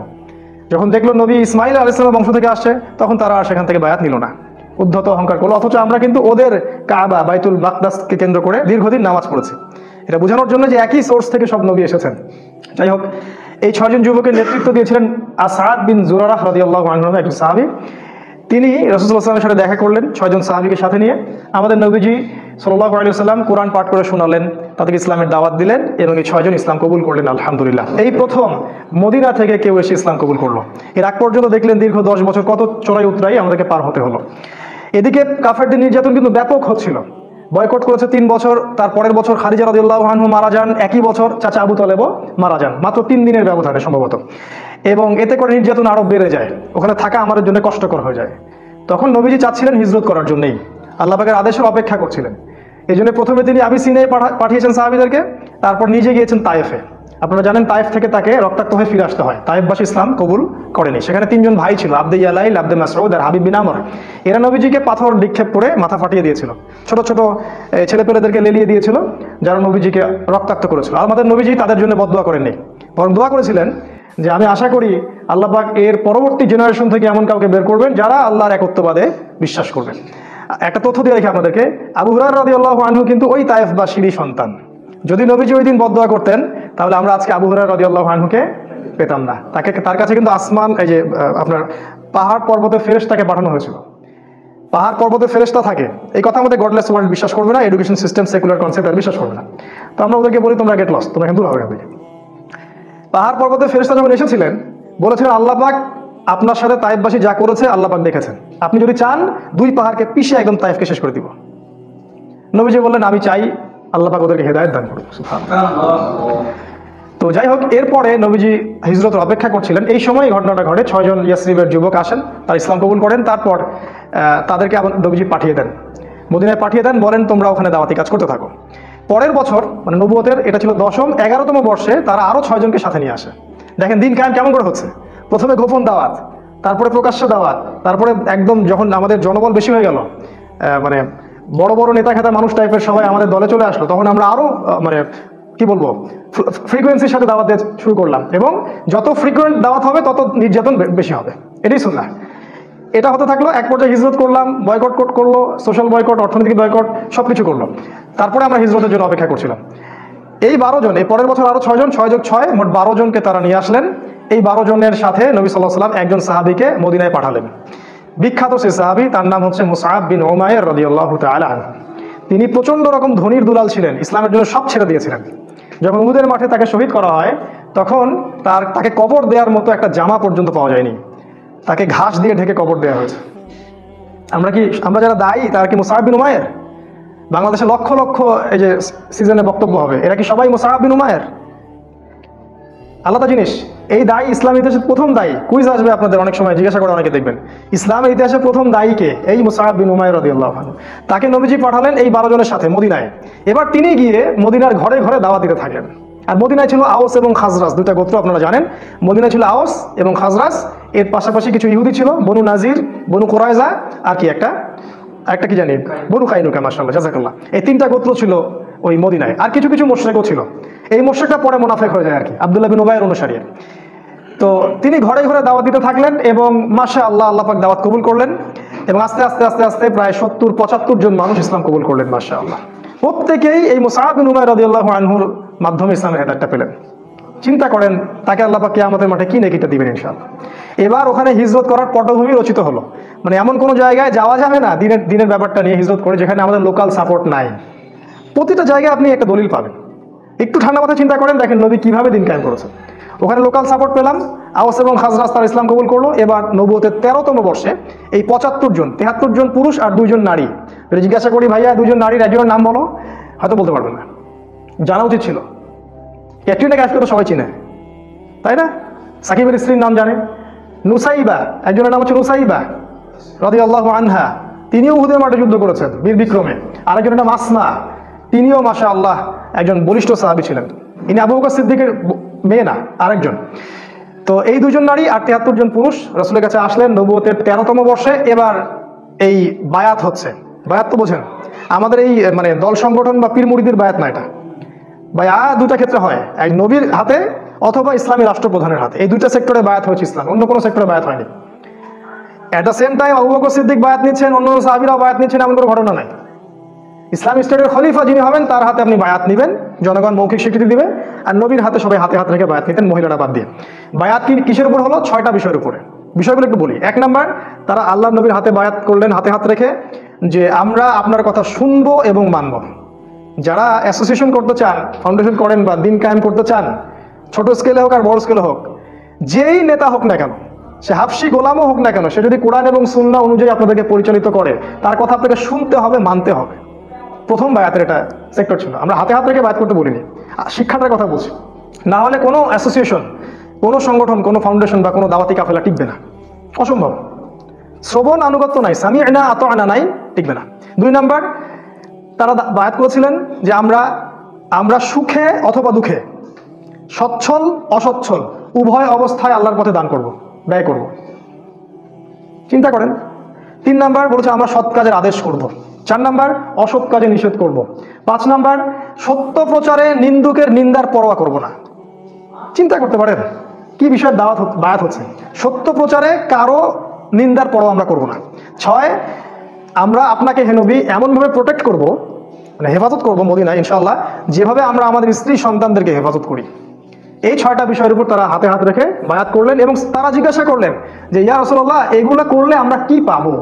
যখন দেখলো নবী ইসমাইল আলাইহিস সালামের বংশ থেকে আসছে, তখন তারা আর সেখান থেকে বায়াত নিল না, উদ্ধত অহংকার করলো। অথচ আমরা কিন্তু ওদের কাবা বাইতুল মাকদাসকে কেন্দ্র করে দীর্ঘদিন নামাজ পড়েছি। এটা বোঝানোর জন্য যে একই সোর্স থেকে সব নবী এসেছেন। যাই হোক, এই 6 জন যুবকের নেতৃত্ব দিয়েছিলেন আসাদ বিন জুরারাহ রাদিয়াল্লাহু আনহু, একজন সাহাবী। তিনি রাসূলুল্লাহ সাল্লাল্লাহু আলাইহি ওয়াসাল্লামের সাথে দেখা করলেন 6 জন সাহাবীকে সাথে নিয়ে। আমাদের নবীজি সাল্লাল্লাহু আলাইহি ওয়াসাল্লাম কোরআন পাঠ করে শোনালেন, তাদেরকে ইসলামের দাওয়াত দিলেন এবং এই 6 জন ইসলাম কবুল করলেন আলহামদুলিল্লাহ। এই প্রথম মদিনা থেকে কেউ এসে ইসলাম কবুল করলো। এর আগ পর্যন্ত দেখলেন দীর্ঘ 10 বছর কত চড়াই উতরাই আমাদেরকে পার হতে হলো। এদিকে কাফেরদের নির্যাতন কিন্তু ব্যাপক হচ্ছিল। বয়কট করেছে 3 বছর, তার পরের বছর খাদিজা রাদিয়াল্লাহু আনহা মারা যান, একই বছর চাচা আবু তালেবও মারা যান, মাত্র 3 দিনের ব্যবধানে সম্ভবত। এবং এতে করে নির্যাতন আরো বেড়ে যায়, ওখানে থাকা আমাদের জন্য কষ্টকর হয়ে যায়। তখন নবীজি চাচ্ছিলেন হিজরত করার জন্যই, আল্লাহ পাকের আদেশের অপেক্ষা করছিলেন। এই জন্য প্রথমে তিনি আবিসিনিয়ায় পাঠিয়েছেন সাহাবীদেরকে, তারপর নিজে গিয়েছেন তায়েফে। আপনারা জানেন তায়েফ থেকে তাকে রক্তাক্ত হয়ে ফিরে আসতে হয়। তায়েফবাসী ইসলাম কবুল করেনি। সেখানে 3 জন ভাই ছিল, আব্দে ইয়ালাইল, আব্দে মাসউদ আর হাবিব বিন আমর। এরা নবীজিকে পাথর নিক্ষেপ করে মাথা ফাটিয়ে দিয়েছিল। ছোট ছোট ছেলেপেলেদেরকে লেলিয়ে দিয়েছিল, যারা নবীজিকে রক্তাক্ত করেছিল। আমাদের নবীজি তাদের জন্য বদদোয়া করেননি, বরং দোয়া করেছিলেন যে আমি আশা করি আল্লাহ পাক এর পরবর্তী জেনারেশন থেকে এমন কাউকে বের করবেন যারা আল্লাহর একত্ববাদে বিশ্বাস করবেন। একটা তথ্য দিয়ে রাখি আপনাদেরকে, আবু হুরায়রা রাদিয়াল্লাহু আনহু কিন্তু ওই তায়েফবাসীরই সন্তান। যদি নবীজি ওই দিন বদদোয়া করতেন, তাহলে আমরা আজকে আবু হুরায়রা রাদিয়াল্লাহু আনহুকে পেতাম না। তার কাছে কিন্তু আসমান, এই যে আপনার পাহাড় পর্বতের ফেরেশতাকে পাঠানো হয়েছিল। পাহাড় পর্বতের ফেরেশতা থাকে, এই কথা আমাদের গডলেস ওয়ার্ল্ড বিশ্বাস করবে না, এডুকেশন সিস্টেম সেকুলার কনসেপ্ট আর বিশ্বাস করবে না। তো আমরা ওদেরকে বলি তোমরা গেট লস্ট, তোমরা হিন্দু হবে। পাহাড় পর্বতের ফেরেশতা যখন এসেছিলেন, বলেছিলেন আল্লাহ পাক আপনার সাথে তায়েফবাসী যা করেছে আল্লাহ পাক দেখেছেন, আপনি যদি চান 2 পাহাড়কে পিষে একদম তায়েফকে শেষ করে দিব। নবীজি বললেন আমি চাই, আল্লাহ পাক ওদেরকে হেদায়েত দান করুন। তো যাই হোক, এরপরে নবীজি হিজরতের অপেক্ষা করছিলেন। এই সময় ঘটনাটা ঘটে, 6 জন ইয়াসরিবের যুবক আসেন, তারা ইসলাম কবুল করেন। তারপর তাদেরকে আবার নবীজি পাঠিয়ে দেন, মদিনায় পাঠিয়ে দেন, বলেন তোমরা ওখানে দাওয়াতি কাজ করতে থাকো। পরের বছর, মানে নবুয়তের এটা ছিল 10ম 11তম বর্ষে, তারা আরো 6 জনকে সাথে নিয়ে আসে। দেখেন দিন কায়েম কেমন করে হচ্ছে। প্রথমে গোপন দাওয়াত, তারপরে প্রকাশ্য দাওয়াত, তারপরে একদম যখন আমাদের জনবল বেশি হয়ে গেল, মানে বড় বড় নেতা খেতা মানুষ টাইপের সবাই আমাদের দলে চলে আসলো, তখন আমরা আরো মানে কি বলবো ফ্রিকোয়েন্সির সাথে দাওয়াত দিয়ে শুরু করলাম। এবং যত ফ্রিকোয়েন্ট দাওয়াত হবে তত নির্যাতন বেশি হবে, এটাই সুন্নাহ। এটা হতে থাকলো। এক পর্যায়ে হিজরত করলাম, বয়কট করলো, সোশ্যাল বয়কট, অর্থনৈতিক বয়কট, সবকিছু করলো। তারপরে আমরা হিজরতের জন্য অপেক্ষা করছিলাম। এই 12 জন, এই পরের বছর আরো 6 জন, 6 যোগ 6 মোট 12 জনকে তারা নিয়ে আসলেন। এই 12 জনের সাথে নবী সাল্লাল্লাহু আলাইহি ওয়াসাল্লাম একজন সাহাবীকে মদিনায় পাঠালেন। বিখ্যাত সেই সাহাবী, তার নাম হচ্ছে মুসআব বিন উমাইর রাদিয়াল্লাহু তাআলা আনহু। তিনি প্রচন্ড রকম ধনীর দুলাল ছিলেন, ইসলামের জন্য সব ছেড়ে দিয়েছিলেন। যখন উহুদের মাঠে তাকে শহীদ করা হয়, তখন তাকে কবর দেওয়ার মতো একটা জামা পর্যন্ত পাওয়া যায়নি, তাকে ঘাস দিয়ে ঢেকে কবর দেওয়া হয়েছে। আমরা যারা দায়ী, তারা কি মুসআব বিন উমাইর? বাংলাদেশে লক্ষ লক্ষ এই যে সিজনে বক্তব্য হবে, এরা কি সবাই মুসআব বিন উমাইর? আলাদা জিনিস। এই দায়ী ইসলামের ইতিহাসের প্রথম দায়ী। কুইজ আসবে আপনাদের অনেক সময়, জিজ্ঞাসা করে অনেকে, দেখবেন ইসলামের ইতিহাসের প্রথম দায়ীকে, এই মুসআব বিন উমাইর রাদিয়াল্লাহু আনহু। তাকে নবীজি পাঠালেন এই 12 জনের সাথে মদিনায়। এবার তিনি গিয়ে মদিনার ঘরে ঘরে দাওয়াত দিতে থাকলেন। আর মদিনায় ছিল আওস এবং খাজরাজ, 2টা গোত্র আপনারা জানেন। মদিনায় ছিল আওস এবং খাজরাজ, এর পাশাপাশি কিছু ইহুদি ছিল, বনু নাজির, বনু কুরাইজা, আর কি একটা কি জানি, বনু কাইনুকা, মাশাআল্লাহ জাযাকাল্লাহ। এই 3টা গোত্র ছিল ওই মদিনায়। আর কিছু কিছু মুশরিকও ছিল। এই মুশরিকটা পরে মুনাফিক হয়ে যায় আর কি, আব্দুল্লাহ বিন উবাইয়ের অনুসারী। তো তিনি ঘরে ঘরে দাওয়াত দিতে থাকলেন এবং মাশাআল্লাহ আল্লাহ পাক দাওয়াত কবুল করলেন। এবং আস্তে আস্তে আস্তে আস্তে প্রায় 70-75 জন মানুষ ইসলাম কবুল করলেন মাশাআল্লাহ। প্রত্যেকেই এই মুসআব বিন উমাইর রাদিয়াল্লাহু আনহুর মাধ্যমে ইসলামের হেদায়েতটা পেলেন। চিন্তা করেন তাকে আল্লাহ পাক কিয়ামতের মাঠে কি নেকিটা দিবেন ইনশাআল্লাহ। এবার ওখানে হিজরত করার পটভূমি রচিত হলো, মানে এমন কোনো জায়গায় যাওয়া যাবে না দিনের ব্যাপারটা নিয়ে হিজরত করে যেখানে আমাদের লোকাল সাপোর্ট নাই। প্রতিটা জায়গায় আপনি একটা দলিল পাবেন। একটু ঠান্ডা মাথায় চিন্তা করেন, দেখেন নবী কিভাবে দিন কায়েম করেছেন। ওখানে লোকাল সাপোর্ট পেলাম, আওস এবং খাজরাজ তারা ইসলাম কবুল করলো। এবার নবুয়তের 13তম বর্ষে এই 75 জন, 73 জন পুরুষ আর 2 জন নারী। জিজ্ঞাসা করি ভাইয়া 2 জন নারীর একজনের নাম বলো, হয়তো বলতে পারবেন না, জানা উচিত ছিল। ক্যাটরিনা কাইফকে তো সবাই চিনে, তাই না? সাকিবের স্ত্রীর নাম জানে, নুসাইবা, একজনের নাম হচ্ছে নুসাইবা রাদিয়াল্লাহু আনহা, তিনিও উহুদের মাঠে যুদ্ধ করেছেন বীর বিক্রমে। আরেকজনের নাম আসমা, তিনিও মাশাআল্লাহ একজন বলিষ্ঠ সাহাবী ছিলেন। ইনি আবু বকর সিদ্দিকের মেয়ে না, আরেকজন। তো এই 2 জন নারী আর 73 জন পুরুষ রাসূলের কাছে আসলেন নবুয়তের 13তম বর্ষে। এবার এই বায়াত হচ্ছে। বায়াত তো বোঝেন, আমাদের এই মানে দল সংগঠন বা পীর মুরিদের বায়াত না, এটা বায়াত দুটা ক্ষেত্রে হয়, এক নবীর হাতে অথবা ইসলামী রাষ্ট্রপ্রধানের হাতে। এই 2টা সেক্টরে বায়াত হয়েছে ইসলাম, অন্য কোনো সেক্টরে বায়াত হয়নি। At the same time Abu Bakr Siddiq বায়াত নিচ্ছেন, অন্য সাহাবীরাও বায়াত নিচ্ছেন, এমন কোনো ঘটনা নাই। ইসলামী স্টেটের খলিফা যিনি হবেন তার হাতে আপনি বায়াত নেবেন, জনগণ মৌখিক স্বীকৃতি দিবে। আর নবীর হাতে সবাই হাতে হাত রেখে বায়াত নিতেন, মহিলারা বাদ দিয়ে। বায়াত কিসের উপর হলো? 6টা বিষয়ের উপরে। বিষয়গুলো একটু বলি। 1 নাম্বার, তারা আল্লাহ নবীর হাতে বায়াত করলেন, হাতে হাত রেখে, যে আমরা আপনার কথা শুনবো এবং মানব। যারা অ্যাসোসিয়েশন করতে চান, ফাউন্ডেশন করেন বা দিন কায়েম করতে চান, ছোট স্কেলে হোক আর বড় স্কেলে হোক, যেই নেতা হোক না কেন, সে হাফসি গোলামও হোক না কেন, সে যদি কোরআন এবং সুন্নাহ অনুযায়ী আপনাদেরকে পরিচালিত করে, তার কথা আপনাকে শুনতে হবে, মানতে হবে। প্রথম বায়াতের এটা সেক্টর ছিল। আমরা হাতে হাত রেখে বায়াত করতে বলিনি, শিক্ষাটার কথা বলছি। না হলে কোনো অ্যাসোসিয়েশন, কোনো সংগঠন, কোনো ফাউন্ডেশন বা কোনো দাওয়াতি কাফেলা টিকবে না, অসম্ভব। শ্রবণ আনুগত্য নাই, সামি'না আতা'না নাই, টিকবে না। 2 নাম্বার, তারা বায়াত করেছিলেন যে আমরা সুখে অথবা দুঃখে, সচ্ছল অসচ্ছল উভয় অবস্থায় আল্লাহর পথে দান করব, ব্যয় করব। চিন্তা করেন। 3 নাম্বার বলেছে আমরা সৎ কাজের আদেশ করব। 4 নাম্বার, অসৎ কাজে নিষেধ করব। 5 নাম্বার, সত্য প্রচারে নিন্দুকের নিন্দার পরোয়া করব না। চিন্তা করতে পারেন কি বিষয়ের বায়াত হচ্ছে। সত্য প্রচারে কারো নিন্দার পরোয়া আমরা করব না। 6, আমরা আপনাকে হে নবী এমনভাবে প্রোটেক্ট করব, মানে হেফাজত করব মদিনায় ইনশাআল্লাহ, যেভাবে আমরা আমাদের স্ত্রী সন্তানদেরকে হেফাজত করি। এই 6টা বিষয়ের উপর তারা হাতে হাত রেখে বায়াত করলেন এবং তারা জিজ্ঞাসা করলেন যে ইয়া রাসূলুল্লাহ, এগুলো করলে আমরা কি পাবো?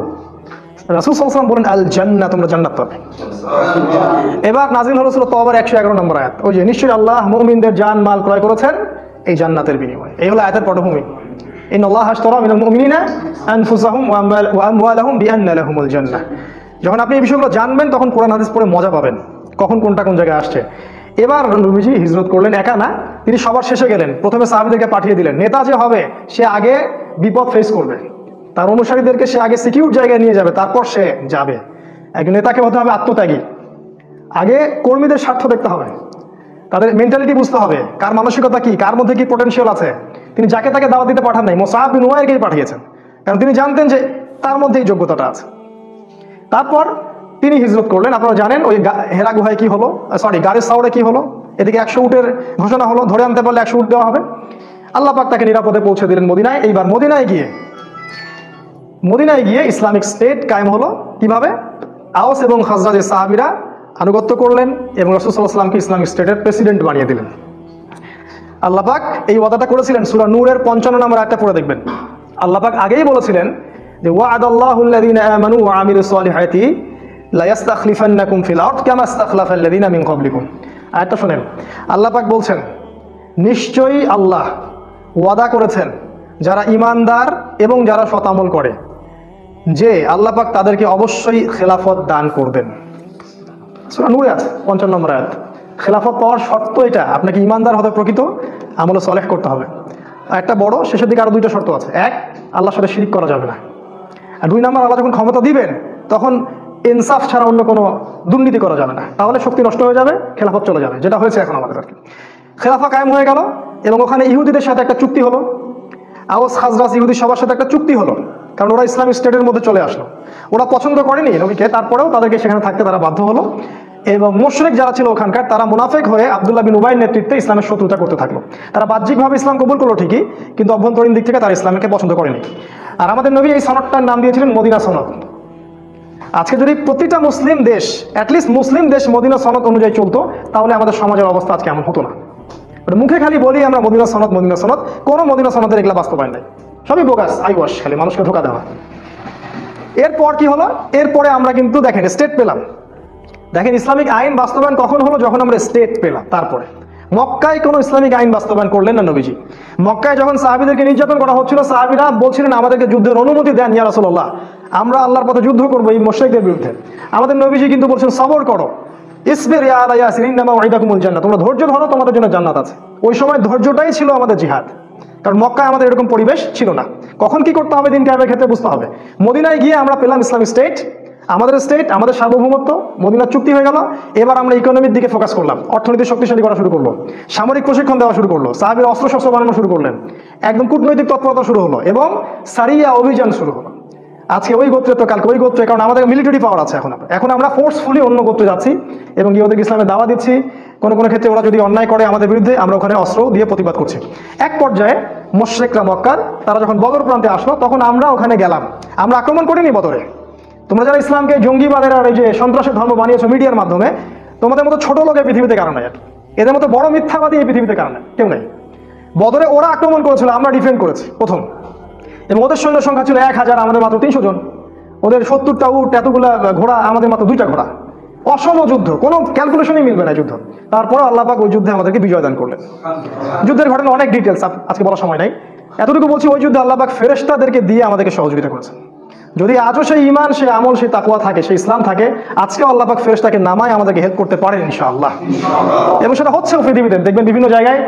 রাসূল সাল্লাল্লাহু আলাইহি ওয়াসাল্লাম বলেন আল জান্নাহ, তোমরা জান্নাত পাবে। এবার নাজিল হলো সূরা তাওবার 111 নম্বর আয়াত, ওই যে নিশ্চয়ই আল্লাহ মুমিনদের জান মাল ক্রয় করেছেন এই জান্নাতের বিনিময়ে। এই হলো আয়াতের পটভূমি। ইন্নাল্লাহা আশতারা মিনাল মুমিনিনা আনফুসাহুম ওয়া আমওয়ালাহুম বিআন্না লাহুমুল জান্নাহ। যখন আপনি এই বিষয়গুলো জানবেন তখন কোরআন হাদিস পড়ে মজা পাবেন, কখন কোনটা কোন জায়গায় আসছে। এবার নবীজি হিজরত করলেন, একা না, তিনি সবার শেষে গেলেন। প্রথমে সাহাবীদেরকে পাঠিয়ে দিলেন। নেতা যে হবে সে আগে বিপদ ফেস করবে, তার অনুসারীদেরকে সে আগে সিকিউর জায়গায় নিয়ে যাবে, তারপর সে যাবে। একজন নেতাকে হতে হবে আত্মত্যাগী। আগে কর্মীদের স্বার্থ দেখতে হবে, তাদের মেন্টালিটি বুঝতে হবে, কার মানসিকতা কি, কার মধ্যে কি পোটেনশিয়াল আছে। তিনি যাকে তাকে দাওয়াত দিতে পাঠান নাই, মুসআব বিন উমাইরকেই পাঠিয়েছেন, কারণ তিনি জানতেন যে তার মধ্যে এই যোগ্যতাটা আছে। তারপর তিনি হিজরত করলেন। আপনারা জানেন ওই হেরা গুহায় কি হলো, গাড়ি সাউরে কি হলো। এদিকে 100 উটের ঘোষণা হলো, ধরে আনতে পারলে 100 উট দেওয়া হবে। আল্লাহ পাক তাকে নিরাপদে পৌঁছে দিলেন মদিনায়। এইবার মদিনায় গিয়ে ইসলামিক স্টেট কায়েম হলো। কিভাবে? আওস এবং খাজরাজের সাহাবীরা আনুগত্য করলেন এবং রাসূল সাল্লাল্লাহু আলাইহি ওয়াসাল্লামকে ইসলামিক স্টেটের প্রেসিডেন্ট বানিয়ে দিলেন। আল্লাহ পাক এই ওয়াদাটা করেছিলেন, সূরা নূরের 55 নম্বর আয়াতটা পড়ে দেখবেন। আল্লাহ পাক আগেই বলেছিলেন যে ওয়া'আদাল্লাহুল্লাযীনা আমানু ওয়া আমিলুস সলিহাতি লা ইস্তাখলিফান্নাকুম ফিল আরদ কামা ইস্তাখলাফাল্লাযীনা মিন ক্বাবলিকুম। আয়াতটা শুনেন। আল্লাহ পাক বলছেন, নিশ্চয়ই আল্লাহ ওয়াদা করেছেন যারা ঈমানদার এবং যারা সৎ আমল করে, যে আল্লাহ পাক তাদেরকে অবশ্যই খেলাফত দান করবেন। সূরা নূরে আছে 55 নম্বর আয়াত। খেলাফত পাওয়ার শর্ত এটা, আপনাকে ঈমানদার হতে, প্রকৃত আমল সালেহ করতে হবে। একটা বড়, শেষের দিকে আরো 2টা শর্ত আছে। 1, আল্লাহর সাথে শিরক করা যাবে না। আর 2 নাম্বার, আল্লাহ যখন ক্ষমতা দিবেন তখন ইনসাফ ছাড়া অন্য কোনো দুর্নীতি করা যাবে না, তাহলে শক্তি নষ্ট হয়ে যাবে, খেলাফত চলে যাবে, যেটা হয়েছে এখন আমাদের আর কি। খেলাফা কায়েম হয়ে গেল এবং ওখানে ইহুদিদের সাথে একটা চুক্তি হলো। আওস খাজরাজ ইহুদি সবার সাথে একটা চুক্তি হলো, কারণ ওরা ইসলামিক স্টেটের মধ্যে চলে আসলো। ওরা পছন্দ করেনি নবীকে, তারপরেও তাদেরকে সেখানে থাকতে তারা বাধ্য হলো। এবং মুশরিক যারা ছিল ওখানকার, তারা মুনাফিক হয়ে আব্দুল্লাহ বিন উবাইর নেতৃত্বে ইসলামের শত্রুতা করতে থাকলো। তারা বাহ্যিকভাবে ইসলাম কবুল করলো ঠিকই, কিন্তু অভ্যন্তরীণ দিক থেকে তারা ইসলামকে পছন্দ করেনি। আর আমাদের নবী এই সনদটার নাম দিয়েছিলেন মদিনা সনদ। আজকে যদি প্রতিটা মুসলিম দেশ, অ্যাটলিস্ট মুসলিম দেশ মদিনা সনদ অনুযায়ী চলতো, তাহলে আমাদের সমাজের অবস্থা আজকে এমন হতো না। মুখে খালি বলি আমরা মদিনা সনদ, কোনো মদিনা সনদের এগুলা বাস্তবায়ন নাই, সবই বোগাস, আইওয়াশ, খালি মানুষকে ধোকা দেওয়া। এরপর কি হলো? এরপরে আমরা কিন্তু দেখেন স্টেট পেলাম। দেখেন ইসলামিক আইন বাস্তবায়ন কখন হলো? যখন আমরা স্টেট পেলাম। তারপরে মক্কায় কোনো ইসলামিক আইন বাস্তবায়ন করলেন না নবীজি। মক্কায় যখন সাহাবীদেরকে নির্যাতন করা হচ্ছিল, সাহাবীরা বলছিলেন আমাদেরকে যুদ্ধের অনুমতি দেন ইয়া রাসূলুল্লাহ, আমরা আল্লাহর পথে যুদ্ধ করবো এই মুশরিকদের বিরুদ্ধে। আমাদের নবীজি কিন্তু বলছেন সবর করো, ইসবির ইয়া আলা ইয়াসির ইন্নামা ওয়াইদাকুমুল জান্নাহ, তোমরা ধৈর্য ধরো, তোমাদের জন্য জান্নাত আছে। ওই সময় ধৈর্যটাই ছিল আমাদের জিহাদ, কারণ মক্কায় আমাদের এরকম পরিবেশ ছিল না। কখন কি করতে হবে দিন কিয়ামতের ক্ষেত্রে বুঝতে হবে। মদিনায় গিয়ে আমরা পেলাম ইসলামিক স্টেট, আমাদের স্টেট, আমাদের সার্বভৌমত্ব, মদিনার চুক্তি হয়ে গেল। এবার আমরা ইকোনমির দিকে ফোকাস করলাম, অর্থনীতি শক্তিশালী করা শুরু করলো, সামরিক প্রশিক্ষণ দেওয়া শুরু করলো, সাহাবীরা অস্ত্রশস্ত্র বানানো শুরু করলেন, একদম কূটনৈতিক তৎপরতা শুরু হলো এবং সারিয়া অভিযান শুরু হলো। আজকে ওই গোত্রে তো কালকে ওই গোত্রে, কারণ আমাদের মিলিটারি পাওয়ার আছে। এখন আমরা ফোর্সফুলি অন্য গোত্রে যাচ্ছি এবং গিয়ে ওদেরকে ইসলামের দাওয়া দিচ্ছি। কোনো কোনো ক্ষেত্রে ওরা যদি অন্যায় করে আমাদের বিরুদ্ধে, আমরা ওখানে অস্ত্র দিয়ে প্রতিবাদ করছি। এক পর্যায়ে মুশরিকরা মক্কার, তারা যখন বদর প্রান্তে আসলো, তখন আমরা ওখানে গেলাম। আমরা আক্রমণ করিনি বদরে। তোমরা যারা ইসলামকে জঙ্গিবাদের আর এই যে সন্ত্রাসের ধর্ম বানিয়েছো মিডিয়ার মাধ্যমে, তোমাদের মতো ছোট লোক এই পৃথিবীতে কারণ নাই, এদের মতো বড় মিথ্যাবাদী এই পৃথিবীতে কারণ নাই, কেউ নেই। বদরে ওরা আক্রমণ করেছিল, আমরা ডিফেন্ড করেছি প্রথম, এবং ওদের সৈন্য সংখ্যা ছিল 1000, আমাদের মাত্র 300 জন। ওদের 70টা উট, এতগুলা ঘোড়া, আমাদের মাত্র 2টা ঘোড়া। অসম যুদ্ধ, কোনো ক্যালকুলেশনই মিলবে না যুদ্ধ। তারপর আল্লাহ পাক ওই যুদ্ধে আমাদেরকে বিজয় দান করলেন। যুদ্ধের ঘটনা অনেক ডিটেলস আজকে বলার সময় নাই, এতটুকু বলছি, ওই যুদ্ধে আল্লাহ পাক ফেরেশতাদেরকে দিয়ে আমাদেরকে সহযোগিতা করেছেন। যদি আজও সেই ঈমান, সেই আমল, সেই তাকওয়া থাকে, সেই ইসলাম থাকে, আজকেও আল্লাহ পাক ফেরেশতাকে নামায় আমাদেরকে হেল্প করতে পারেন ইনশাআল্লাহ। এবং সেটা হচ্ছে পৃথিবীতে। দেখবেন বিভিন্ন জায়গায়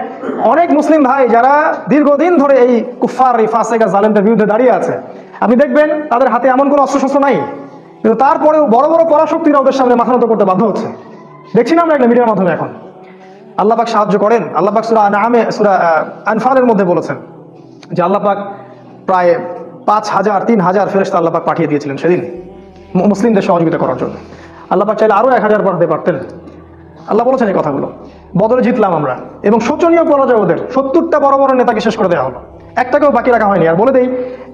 অনেক মুসলিম ভাই যারা দীর্ঘদিন ধরে এই কুফার, এই ফাসেক আর জালেমদের বিরুদ্ধে দাঁড়িয়ে আছে, আপনি দেখবেন তাদের হাতে এমন কোনো অস্ত্রশস্ত্র নাই, কিন্তু তারপরেও বড় বড় পরাশক্তিরা ওদের সামনে মাথা নত করতে বাধ্য হচ্ছে। দেখছি না আমরা একটা মিডিয়ার মাধ্যমে। এখন আল্লাহ পাক সাহায্য করেন। আল্লাহ পাক সূরা সূরা আনফালের মধ্যে বলেছেন যে আল্লাহ পাক প্রায় 5000 3000 ফেরেশতা আল্লাহ পাক পাঠিয়ে দিয়েছিলেন সেদিন মুসলিমদের সহযোগিতা করার জন্য। আল্লাহ পাক চাইলে আরো 1000 পাঠাতে পারতেন। আল্লাহ বলেছেন এই কথাগুলো। বদরে জিতলাম আমরা, এবং শোচনীয় পরাজয় ওদের। 70টা বড় বড় নেতাকে শেষ করে দেওয়া হলো, একটাকেও বাকি রাখা হয়নি। আর বলে দেই,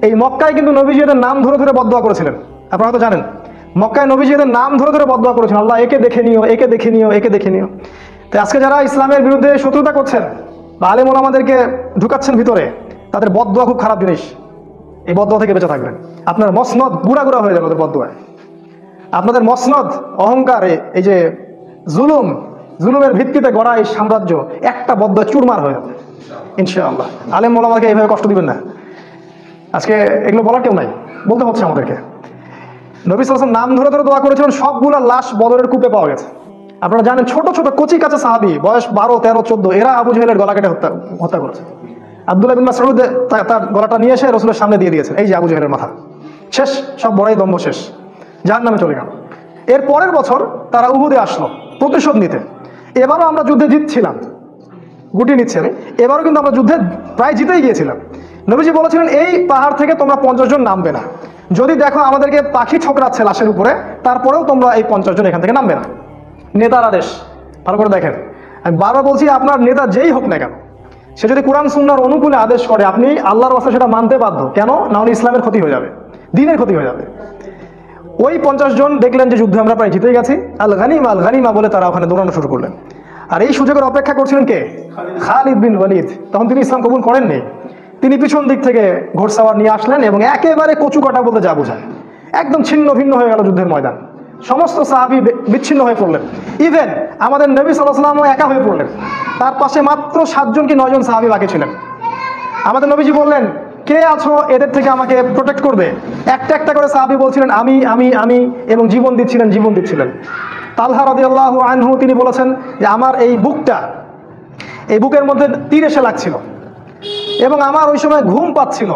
এই মক্কায় কিন্তু নবীজি এদের নাম ধরে ধরে বদদোয়া করেছিলেন। আপনারা হয়তো জানেন, মক্কায় নবীজি এদের নাম ধরে ধরে বদদোয়া করেছেন, আল্লাহ একে দেখে নিও, একে দেখে নিও, একে দেখে নিও। তো আজকে যারা ইসলামের বিরুদ্ধে শত্রুতা করছেন বা আলেম ওলামাদেরকে ঢুকাচ্ছেন ভিতরে, তাদের বদদোয়া খুব খারাপ জিনিস। এই বদদোয়া থেকে বেঁচে থাকবেন। আপনার মসনদ গুড়া গুড়া হয়ে যাবে ওদের বদদোয়ায়। আপনাদের মসনদ, অহংকার, এই যে জুলুমের ভিত্তিতে গড়া এই সাম্রাজ্য একটা বদদোয়া চুরমার হয়ে যাবে ইনশাআল্লাহ। আলেম ওলামাকে এইভাবে কষ্ট দিবেন না। আজকে এগুলো বলার কেউ নাই, বলতে হচ্ছে আমাদেরকে। নবী সাল্লাল্লাহু আলাইহি ওয়াসাল্লাম নাম ধরে ধরে দোয়া করেছিলেন, সবগুলা লাশ বদরের কূপে পাওয়া গেছে। আপনারা জানেন, ছোট ছোট কচি কাঁচা সাহাবী, বয়স 12, 13, 14, এরা আবু জাহেলের গলা কেটে হত্যা করেছে। আব্দুল্লাহ বিন মাসউদ তার গলাটা নিয়ে এসে রাসূলের সামনে দিয়ে দিয়েছেন, এই যে আবু জাহেলের মাথা শেষ, সব বড়াই দম্ভ শেষ, জাহান্নামে চলে গেল। এর পরের বছর তারা উহুদে আসলো প্রতিশোধ নিতে। এবারও আমরা যুদ্ধে জিতছিলাম, গুটি নিচ্ছি আমি, এবারও কিন্তু আমরা যুদ্ধে প্রায় জিতেই গিয়েছিলাম। নবীজি বলেছিলেন এই পাহাড় থেকে তোমরা 50 জন নামবে না, যদি দেখো আমাদেরকে পাখি ঠোকরাচ্ছে লাশের উপরে, তারপরেও তোমরা এই 50 জন এখান থেকে নামবে না। নেতার আদেশ, ভালো করে দেখেন। আমি বারবার বলছি, আপনার নেতা যেই হোক না কেন, সে যদি কোরআন সুন্নাহর অনুকূলে আদেশ করে, আপনি আল্লাহর ওয়াস্তে সেটা মানতে বাধ্য। কেন? না হলে ইসলামের ক্ষতি হয়ে যাবে, দ্বীনের ক্ষতি হয়ে যাবে। ওই 50 জন দেখলেন যে যুদ্ধে আমরা প্রায় জিতেই গেছি, আল গানিমা বলে তারা ওখানে দৌড়ানো শুরু করলেন। আর এই সুযোগের অপেক্ষা করছিলেন কে? খালিদ বিন ওয়ালিদ। তখন তিনি ইসলাম কবুল করেননি। তিনি পিছন দিক থেকে ঘোড়সাওয়ার নিয়ে আসলেন এবং একেবারে কচু কাটা বলতে যা বোঝায়, একদম ছিন্ন ভিন্ন হয়ে গেল যুদ্ধের ময়দান। সমস্ত সাহাবী বিচ্ছিন্ন হয়ে পড়লেন। ইভেন আমাদের নবী সাল্লাল্লাহু আলাইহি ওয়াসাল্লামও একা হয়ে পড়লেন। তার পাশে মাত্র 7 জন কি 9 জন সাহাবী বাকি ছিলেন। আমাদের নবীজি বললেন, কে আছো এদের থেকে আমাকে প্রোটেক্ট করবে? একটা একটা করে সাহাবী বলছিলেন আমি আমি আমি, এবং জীবন দিচ্ছিলেন। তালহা রাদিয়াল্লাহু আনহু তিনি বলেছেন যে আমার এই বুকের মধ্যে তীর এসে লাগছিল এবং আমার ওই সময় ঘুম পাচ্ছিল।